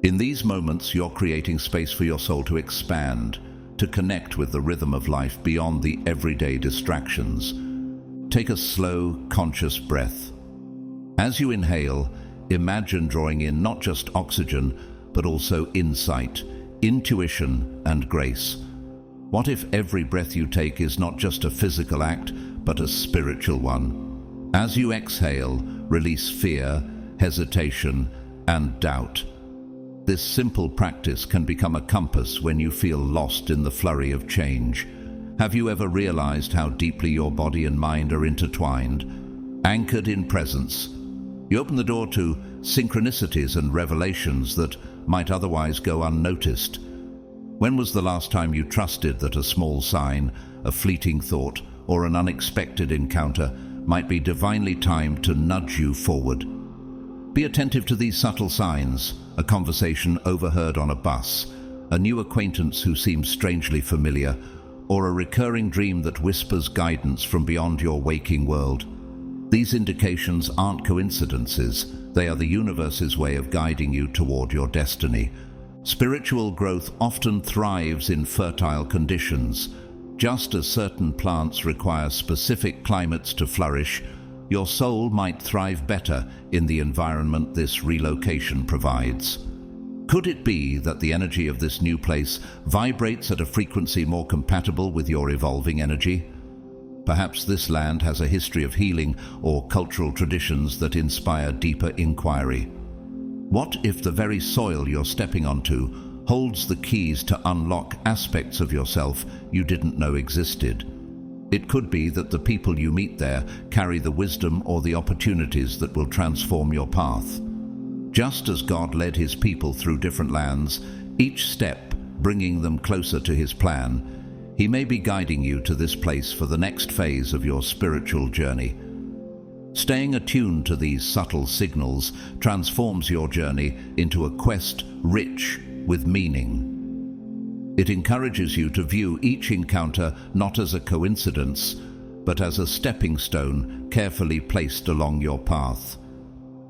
In these moments, you're creating space for your soul to expand, to connect with the rhythm of life beyond the everyday distractions. Take a slow, conscious breath. As you inhale, imagine drawing in not just oxygen, but also insight, intuition, and grace. What if every breath you take is not just a physical act, but a spiritual one? As you exhale, release fear, hesitation, and doubt. This simple practice can become a compass when you feel lost in the flurry of change. Have you ever realized how deeply your body and mind are intertwined? Anchored in presence, you open the door to synchronicities and revelations that might otherwise go unnoticed. When was the last time you trusted that a small sign, a fleeting thought, or an unexpected encounter might be divinely timed to nudge you forward? Be attentive to these subtle signs: a conversation overheard on a bus, a new acquaintance who seems strangely familiar, or a recurring dream that whispers guidance from beyond your waking world. These indications aren't coincidences, they are the universe's way of guiding you toward your destiny. Spiritual growth often thrives in fertile conditions. Just as certain plants require specific climates to flourish, your soul might thrive better in the environment this relocation provides. Could it be that the energy of this new place vibrates at a frequency more compatible with your evolving energy? Perhaps this land has a history of healing or cultural traditions that inspire deeper inquiry. What if the very soil you're stepping onto holds the keys to unlock aspects of yourself you didn't know existed? It could be that the people you meet there carry the wisdom or the opportunities that will transform your path. Just as God led his people through different lands, each step bringing them closer to his plan, he may be guiding you to this place for the next phase of your spiritual journey. Staying attuned to these subtle signals transforms your journey into a quest rich with meaning. It encourages you to view each encounter not as a coincidence, but as a stepping stone carefully placed along your path.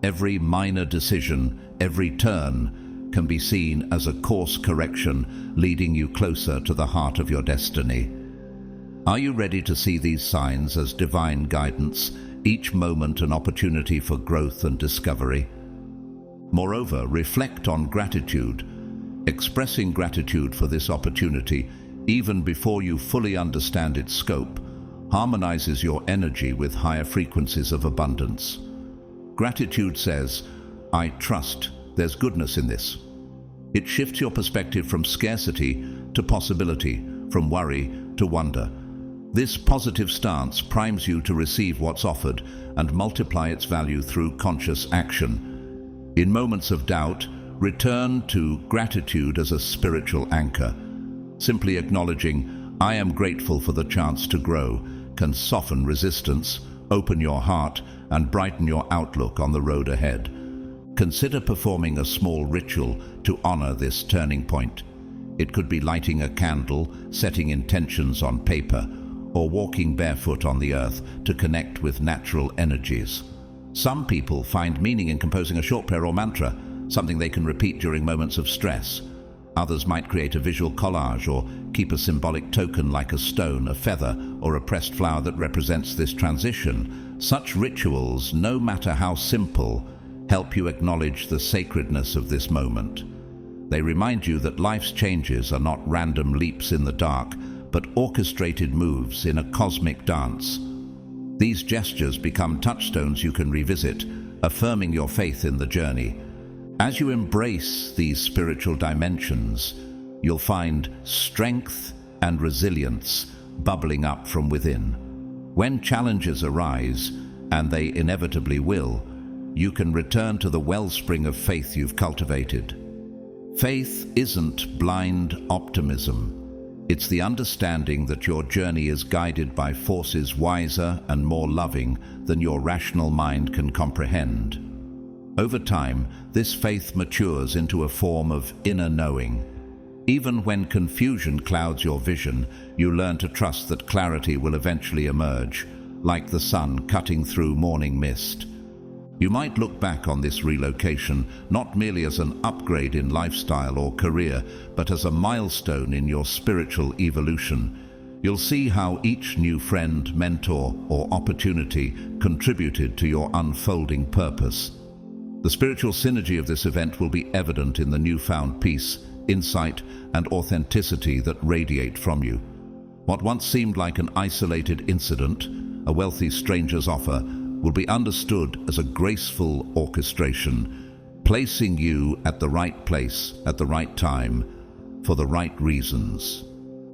Every minor decision, every turn, can be seen as a course correction leading you closer to the heart of your destiny. Are you ready to see these signs as divine guidance, each moment an opportunity for growth and discovery? Moreover, reflect on gratitude. Expressing gratitude for this opportunity, even before you fully understand its scope, harmonizes your energy with higher frequencies of abundance. Gratitude says, "I trust there's goodness in this." It shifts your perspective from scarcity to possibility, from worry to wonder. This positive stance primes you to receive what's offered and multiply its value through conscious action. In moments of doubt, return to gratitude as a spiritual anchor. Simply acknowledging, "I am grateful for the chance to grow," can soften resistance, open your heart, and brighten your outlook on the road ahead. Consider performing a small ritual to honor this turning point. It could be lighting a candle, setting intentions on paper, or walking barefoot on the earth to connect with natural energies. Some people find meaning in composing a short prayer or mantra, something they can repeat during moments of stress. Others might create a visual collage or keep a symbolic token like a stone, a feather, or a pressed flower that represents this transition. Such rituals, no matter how simple, help you acknowledge the sacredness of this moment. They remind you that life's changes are not random leaps in the dark, but orchestrated moves in a cosmic dance. These gestures become touchstones you can revisit, affirming your faith in the journey. As you embrace these spiritual dimensions, you'll find strength and resilience bubbling up from within. When challenges arise, and they inevitably will, you can return to the wellspring of faith you've cultivated. Faith isn't blind optimism. It's the understanding that your journey is guided by forces wiser and more loving than your rational mind can comprehend. Over time, this faith matures into a form of inner knowing. Even when confusion clouds your vision, you learn to trust that clarity will eventually emerge, like the sun cutting through morning mist. You might look back on this relocation not merely as an upgrade in lifestyle or career, but as a milestone in your spiritual evolution. You'll see how each new friend, mentor, or opportunity contributed to your unfolding purpose. The spiritual synergy of this event will be evident in the newfound peace, insight, and authenticity that radiate from you. What once seemed like an isolated incident, a wealthy stranger's offer, will be understood as a graceful orchestration, placing you at the right place at the right time for the right reasons.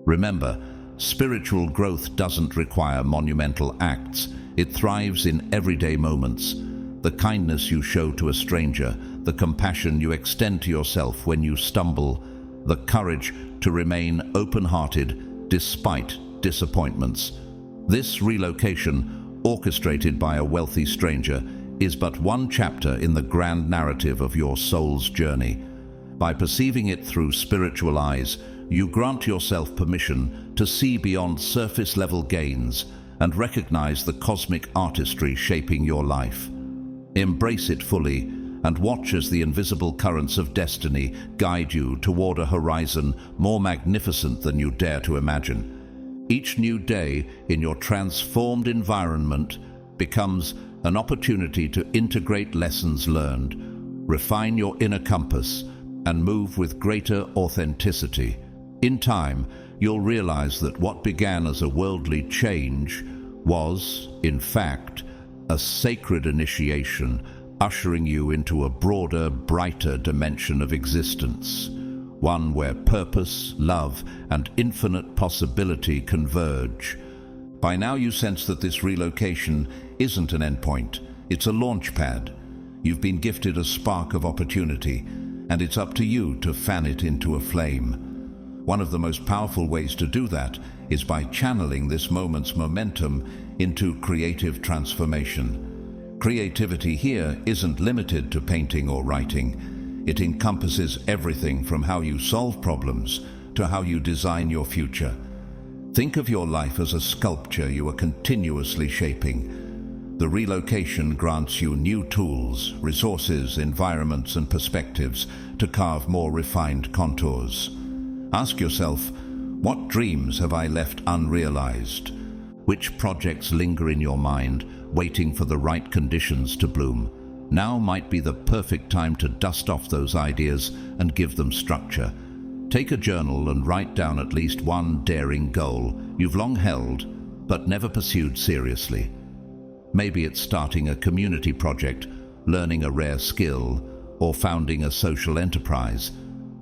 Remember, spiritual growth doesn't require monumental acts. It thrives in everyday moments. The kindness you show to a stranger, the compassion you extend to yourself when you stumble, the courage to remain open-hearted despite disappointments. This relocation, orchestrated by a wealthy stranger, is but one chapter in the grand narrative of your soul's journey. By perceiving it through spiritual eyes, you grant yourself permission to see beyond surface-level gains and recognize the cosmic artistry shaping your life. Embrace it fully and watch as the invisible currents of destiny guide you toward a horizon more magnificent than you dare to imagine. Each new day in your transformed environment becomes an opportunity to integrate lessons learned, refine your inner compass, and move with greater authenticity. In time, you'll realize that what began as a worldly change was, in fact, a sacred initiation, ushering you into a broader, brighter dimension of existence. One where purpose, love, and infinite possibility converge. By now you sense that this relocation isn't an endpoint, it's a launch pad. You've been gifted a spark of opportunity, and it's up to you to fan it into a flame. One of the most powerful ways to do that is by channeling this moment's momentum into creative transformation. Creativity here isn't limited to painting or writing. It encompasses everything from how you solve problems to how you design your future. Think of your life as a sculpture you are continuously shaping. The relocation grants you new tools, resources, environments, and perspectives to carve more refined contours. Ask yourself, what dreams have I left unrealized? Which projects linger in your mind, waiting for the right conditions to bloom? Now might be the perfect time to dust off those ideas and give them structure. Take a journal and write down at least one daring goal you've long held but never pursued seriously. Maybe it's starting a community project, learning a rare skill, or founding a social enterprise.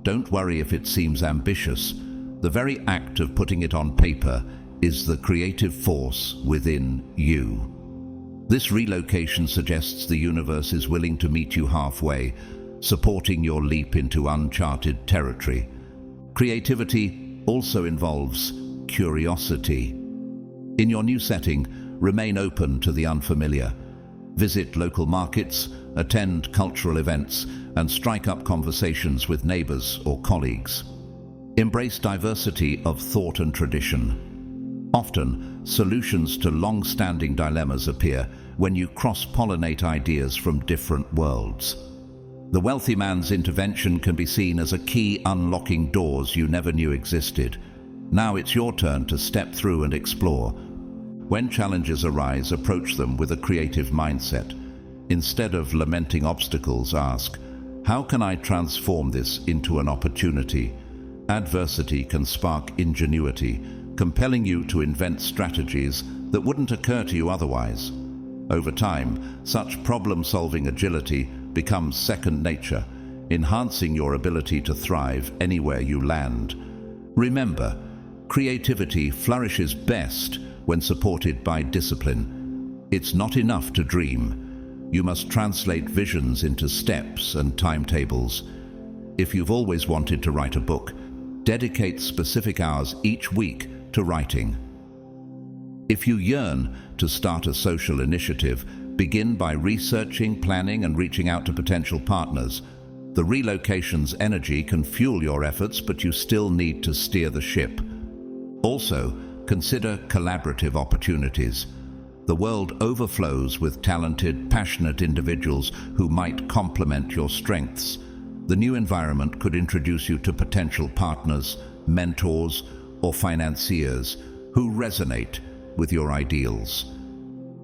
Don't worry if it seems ambitious. The very act of putting it on paper is the creative force within you. This relocation suggests the universe is willing to meet you halfway, supporting your leap into uncharted territory. Creativity also involves curiosity. In your new setting, remain open to the unfamiliar. Visit local markets, attend cultural events, and strike up conversations with neighbors or colleagues. Embrace diversity of thought and tradition. Often, solutions to long-standing dilemmas appear when you cross-pollinate ideas from different worlds. The wealthy man's intervention can be seen as a key unlocking doors you never knew existed. Now it's your turn to step through and explore. When challenges arise, approach them with a creative mindset. Instead of lamenting obstacles, ask, how can I transform this into an opportunity? Adversity can spark ingenuity, compelling you to invent strategies that wouldn't occur to you otherwise. Over time, such problem-solving agility becomes second nature, enhancing your ability to thrive anywhere you land. Remember, creativity flourishes best when supported by discipline. It's not enough to dream. You must translate visions into steps and timetables. If you've always wanted to write a book, dedicate specific hours each week to writing. If you yearn to start a social initiative, begin by researching, planning, and reaching out to potential partners. The relocation's energy can fuel your efforts, but you still need to steer the ship. Also, consider collaborative opportunities. The world overflows with talented, passionate individuals who might complement your strengths. The new environment could introduce you to potential partners, mentors, or financiers who resonate with your ideals.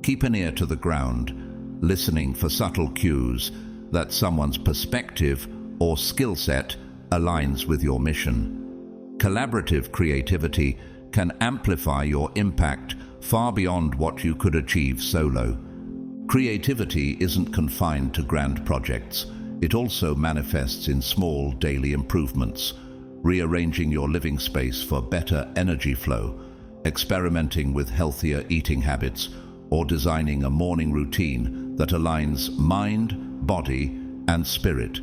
Keep an ear to the ground, listening for subtle cues that someone's perspective or skill set aligns with your mission. Collaborative creativity can amplify your impact far beyond what you could achieve solo. Creativity isn't confined to grand projects. It also manifests in small daily improvements, rearranging your living space for better energy flow, experimenting with healthier eating habits, or designing a morning routine that aligns mind, body, and spirit.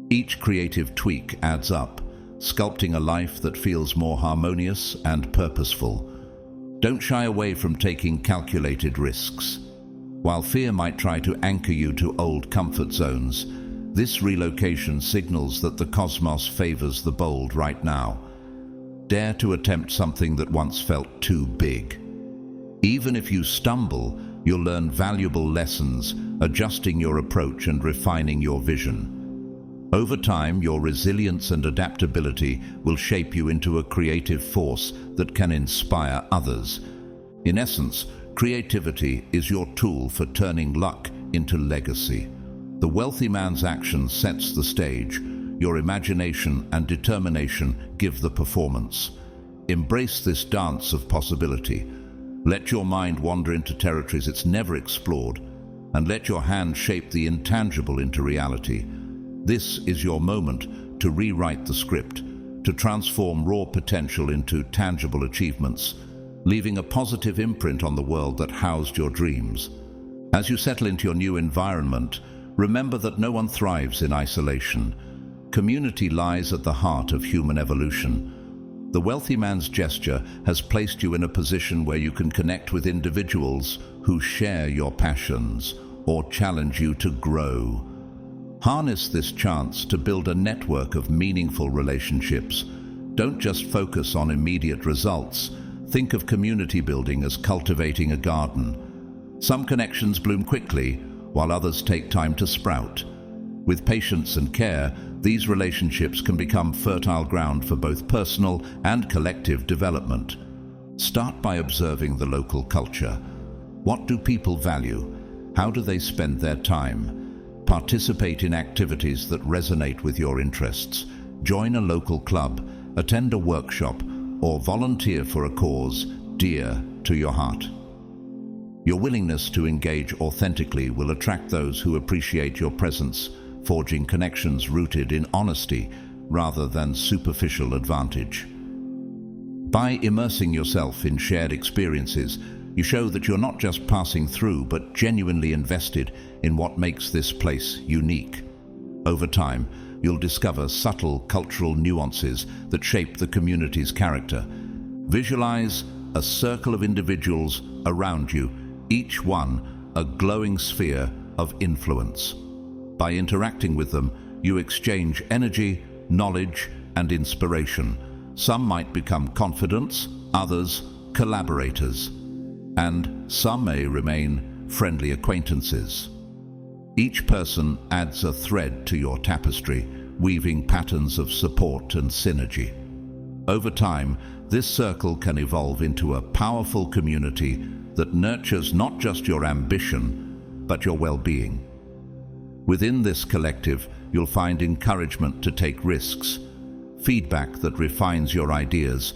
Each creative tweak adds up, sculpting a life that feels more harmonious and purposeful. Don't shy away from taking calculated risks. While fear might try to anchor you to old comfort zones, this relocation signals that the cosmos favors the bold right now. Dare to attempt something that once felt too big. Even if you stumble, you'll learn valuable lessons, adjusting your approach and refining your vision. Over time, your resilience and adaptability will shape you into a creative force that can inspire others. In essence, creativity is your tool for turning luck into legacy. The wealthy man's action sets the stage. Your imagination and determination give the performance. Embrace this dance of possibility. Let your mind wander into territories it's never explored, and let your hand shape the intangible into reality. This is your moment to rewrite the script, to transform raw potential into tangible achievements, leaving a positive imprint on the world that housed your dreams. As you settle into your new environment, remember that no one thrives in isolation. Community lies at the heart of human evolution. The wealthy man's gesture has placed you in a position where you can connect with individuals who share your passions or challenge you to grow. Harness this chance to build a network of meaningful relationships. Don't just focus on immediate results. Think of community building as cultivating a garden. Some connections bloom quickly, while others take time to sprout. With patience and care, these relationships can become fertile ground for both personal and collective development. Start by observing the local culture. What do people value? How do they spend their time? Participate in activities that resonate with your interests. Join a local club, attend a workshop, or volunteer for a cause dear to your heart. Your willingness to engage authentically will attract those who appreciate your presence, forging connections rooted in honesty rather than superficial advantage. By immersing yourself in shared experiences, you show that you're not just passing through, but genuinely invested in what makes this place unique. Over time, you'll discover subtle cultural nuances that shape the community's character. Visualize a circle of individuals around you, each one a glowing sphere of influence. By interacting with them, you exchange energy, knowledge, and inspiration. Some might become confidants, others collaborators, and some may remain friendly acquaintances. Each person adds a thread to your tapestry, weaving patterns of support and synergy. Over time, this circle can evolve into a powerful community that nurtures not just your ambition, but your well-being. Within this collective, you'll find encouragement to take risks, feedback that refines your ideas,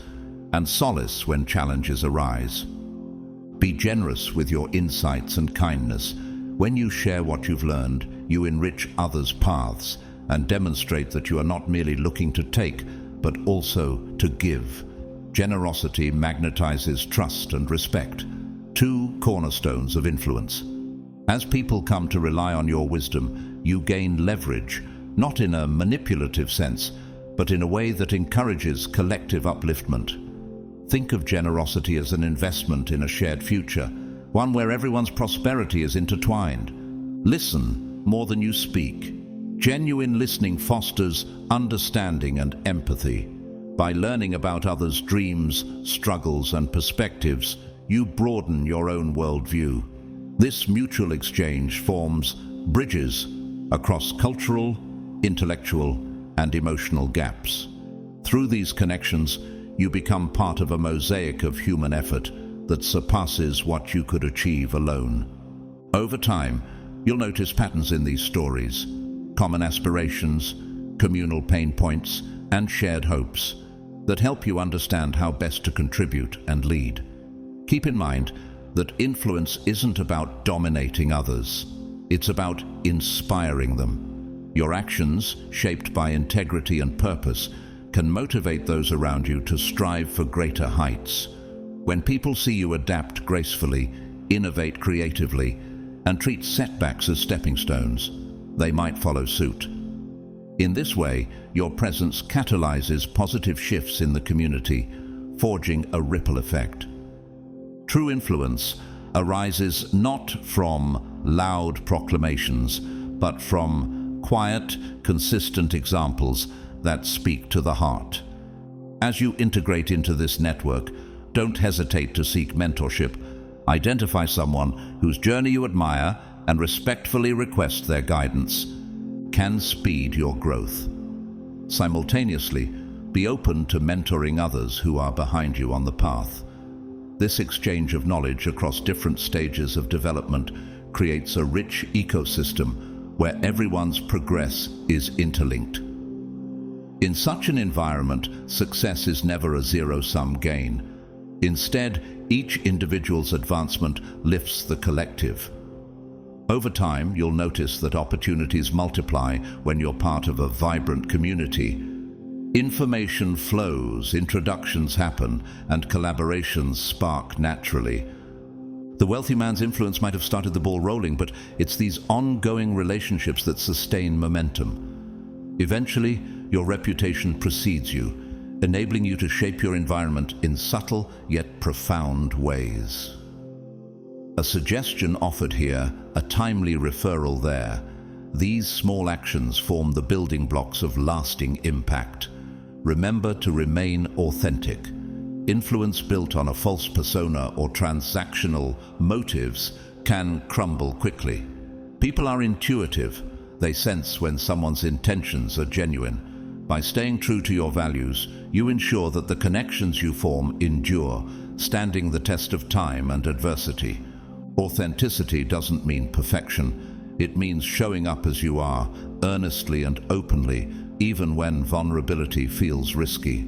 and solace when challenges arise. Be generous with your insights and kindness. When you share what you've learned, you enrich others' paths and demonstrate that you are not merely looking to take, but also to give. Generosity magnetizes trust and respect, two cornerstones of influence. As people come to rely on your wisdom, you gain leverage, not in a manipulative sense, but in a way that encourages collective upliftment. Think of generosity as an investment in a shared future, one where everyone's prosperity is intertwined. Listen more than you speak. Genuine listening fosters understanding and empathy. By learning about others' dreams, struggles, and perspectives, you broaden your own worldview. This mutual exchange forms bridges across cultural, intellectual, and emotional gaps. Through these connections, you become part of a mosaic of human effort that surpasses what you could achieve alone. Over time, you'll notice patterns in these stories, common aspirations, communal pain points, and shared hopes that help you understand how best to contribute and lead. Keep in mind that influence isn't about dominating others. It's about inspiring them. Your actions, shaped by integrity and purpose, can motivate those around you to strive for greater heights. When people see you adapt gracefully, innovate creatively, and treat setbacks as stepping stones, they might follow suit. In this way, your presence catalyzes positive shifts in the community, forging a ripple effect. True influence arises not from loud proclamations, but from quiet, consistent examples that speak to the heart. As you integrate into this network, don't hesitate to seek mentorship. Identify someone whose journey you admire and respectfully request their guidance. Can speed your growth. Simultaneously, be open to mentoring others who are behind you on the path. This exchange of knowledge across different stages of development creates a rich ecosystem where everyone's progress is interlinked. In such an environment, success is never a zero-sum gain. Instead, each individual's advancement lifts the collective. Over time, you'll notice that opportunities multiply when you're part of a vibrant community. Information flows, introductions happen, and collaborations spark naturally. The wealthy man's influence might have started the ball rolling, but it's these ongoing relationships that sustain momentum. Eventually, your reputation precedes you, enabling you to shape your environment in subtle yet profound ways. A suggestion offered here, a timely referral there. These small actions form the building blocks of lasting impact. Remember to remain authentic. Influence built on a false persona or transactional motives can crumble quickly. People are intuitive. They sense when someone's intentions are genuine. By staying true to your values, you ensure that the connections you form endure, standing the test of time and adversity. Authenticity doesn't mean perfection. It means showing up as you are, earnestly and openly, even when vulnerability feels risky.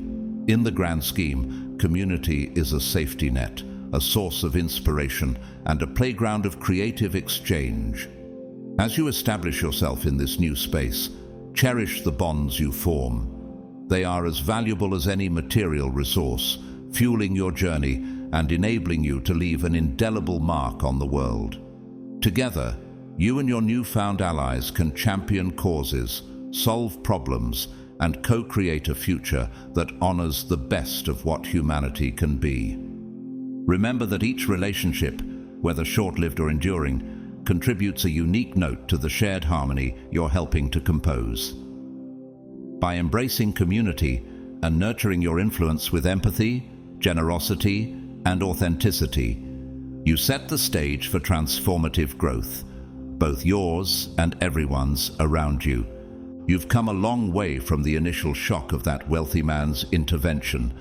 In the grand scheme, community is a safety net, a source of inspiration, and a playground of creative exchange. As you establish yourself in this new space, cherish the bonds you form. They are as valuable as any material resource, fueling your journey and enabling you to leave an indelible mark on the world. Together, you and your newfound allies can champion causes, solve problems, and co-create a future that honors the best of what humanity can be. Remember that each relationship, whether short-lived or enduring, contributes a unique note to the shared harmony you're helping to compose. By embracing community and nurturing your influence with empathy, generosity, and authenticity, you set the stage for transformative growth, both yours and everyone's around you. You've come a long way from the initial shock of that wealthy man's intervention.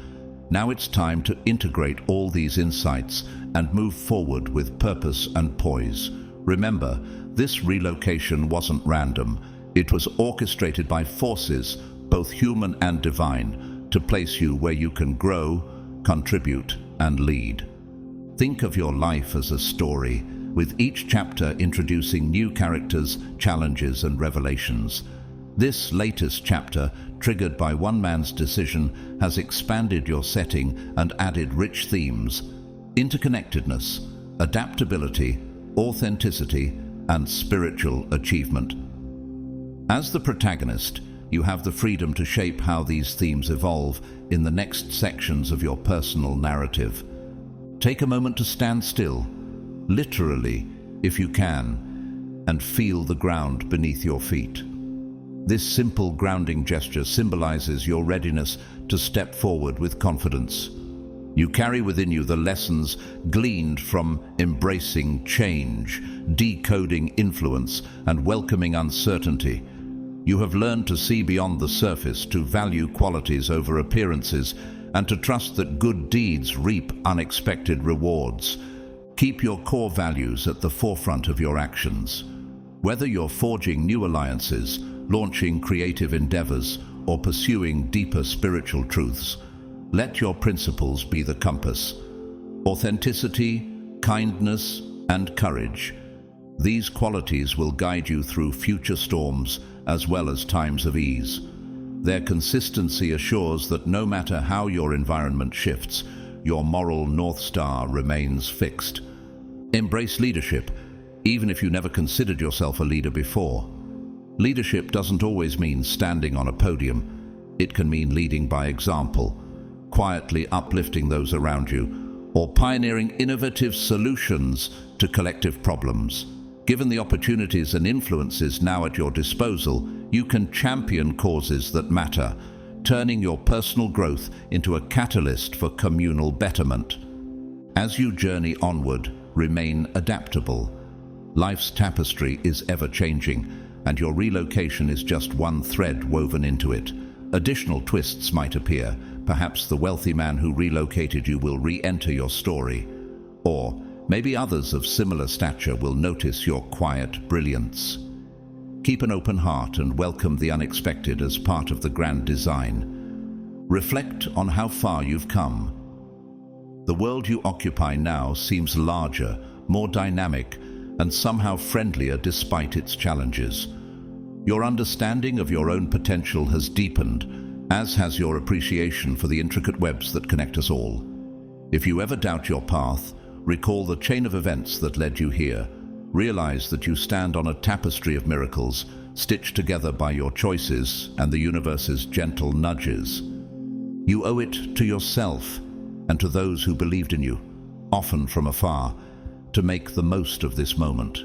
Now it's time to integrate all these insights and move forward with purpose and poise. Remember, this relocation wasn't random. It was orchestrated by forces, both human and divine, to place you where you can grow, contribute, and lead. Think of your life as a story, with each chapter introducing new characters, challenges, and revelations. This latest chapter, triggered by one man's decision, has expanded your setting and added rich themes: interconnectedness, adaptability, authenticity, and spiritual achievement. As the protagonist, you have the freedom to shape how these themes evolve in the next sections of your personal narrative. Take a moment to stand still, literally, if you can, and feel the ground beneath your feet. This simple grounding gesture symbolizes your readiness to step forward with confidence. You carry within you the lessons gleaned from embracing change, decoding influence, and welcoming uncertainty. You have learned to see beyond the surface, to value qualities over appearances, and to trust that good deeds reap unexpected rewards. Keep your core values at the forefront of your actions. Whether you're forging new alliances, launching creative endeavors, or pursuing deeper spiritual truths, let your principles be the compass. Authenticity, kindness, and courage. These qualities will guide you through future storms as well as times of ease. Their consistency assures that no matter how your environment shifts, your moral North Star remains fixed. Embrace leadership, even if you never considered yourself a leader before. Leadership doesn't always mean standing on a podium. It can mean leading by example, quietly uplifting those around you, or pioneering innovative solutions to collective problems. Given the opportunities and influences now at your disposal, you can champion causes that matter, turning your personal growth into a catalyst for communal betterment. As you journey onward, remain adaptable. Life's tapestry is ever-changing, and your relocation is just one thread woven into it. Additional twists might appear. Perhaps the wealthy man who relocated you will re-enter your story. Or maybe others of similar stature will notice your quiet brilliance. Keep an open heart and welcome the unexpected as part of the grand design. Reflect on how far you've come. The world you occupy now seems larger, more dynamic, and somehow friendlier despite its challenges. Your understanding of your own potential has deepened, as has your appreciation for the intricate webs that connect us all. If you ever doubt your path, recall the chain of events that led you here. Realize that you stand on a tapestry of miracles, stitched together by your choices and the universe's gentle nudges. You owe it to yourself and to those who believed in you, often from afar, to make the most of this moment.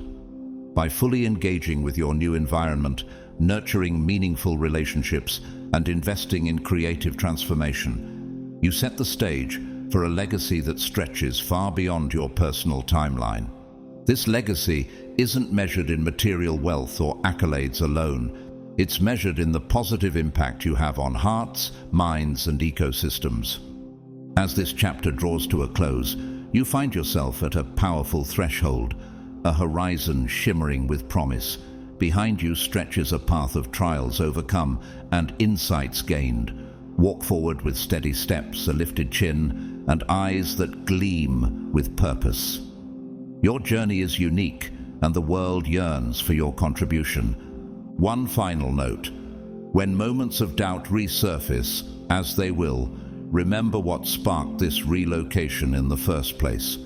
By fully engaging with your new environment, nurturing meaningful relationships, and investing in creative transformation, you set the stage for a legacy that stretches far beyond your personal timeline. This legacy isn't measured in material wealth or accolades alone. It's measured in the positive impact you have on hearts, minds, and ecosystems. As this chapter draws to a close, you find yourself at a powerful threshold, a horizon shimmering with promise. Behind you stretches a path of trials overcome and insights gained. Walk forward with steady steps, a lifted chin, and eyes that gleam with purpose. Your journey is unique, and the world yearns for your contribution. One final note: when moments of doubt resurface, as they will, remember what sparked this relocation in the first place.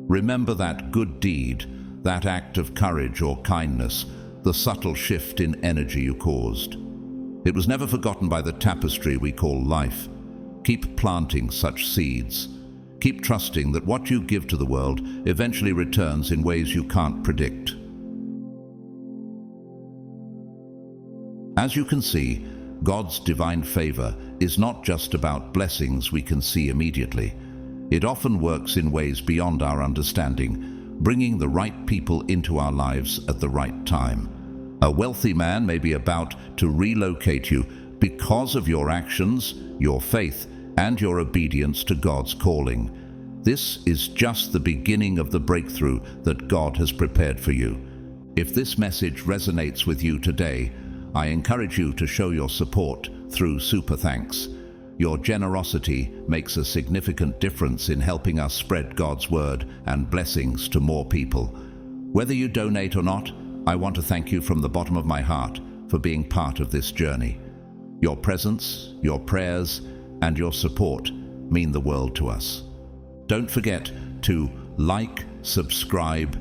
Remember that good deed, that act of courage or kindness, the subtle shift in energy you caused. It was never forgotten by the tapestry we call life. Keep planting such seeds. Keep trusting that what you give to the world eventually returns in ways you can't predict. As you can see, God's divine favor is not just about blessings we can see immediately. It often works in ways beyond our understanding, bringing the right people into our lives at the right time. A wealthy man may be about to relocate you because of your actions, your faith, and your obedience to God's calling. This is just the beginning of the breakthrough that God has prepared for you. If this message resonates with you today, I encourage you to show your support through Super Thanks. Your generosity makes a significant difference in helping us spread God's word and blessings to more people. Whether you donate or not, I want to thank you from the bottom of my heart for being part of this journey. Your presence, your prayers, and your support mean the world to us. Don't forget to like, subscribe,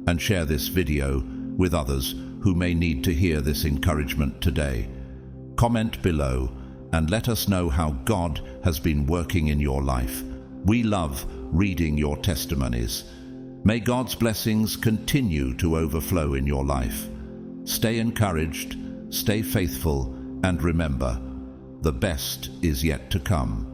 and share this video with others who may need to hear this encouragement today. Comment below and let us know how God has been working in your life. We love reading your testimonies. May God's blessings continue to overflow in your life. Stay encouraged, stay faithful, and remember, the best is yet to come.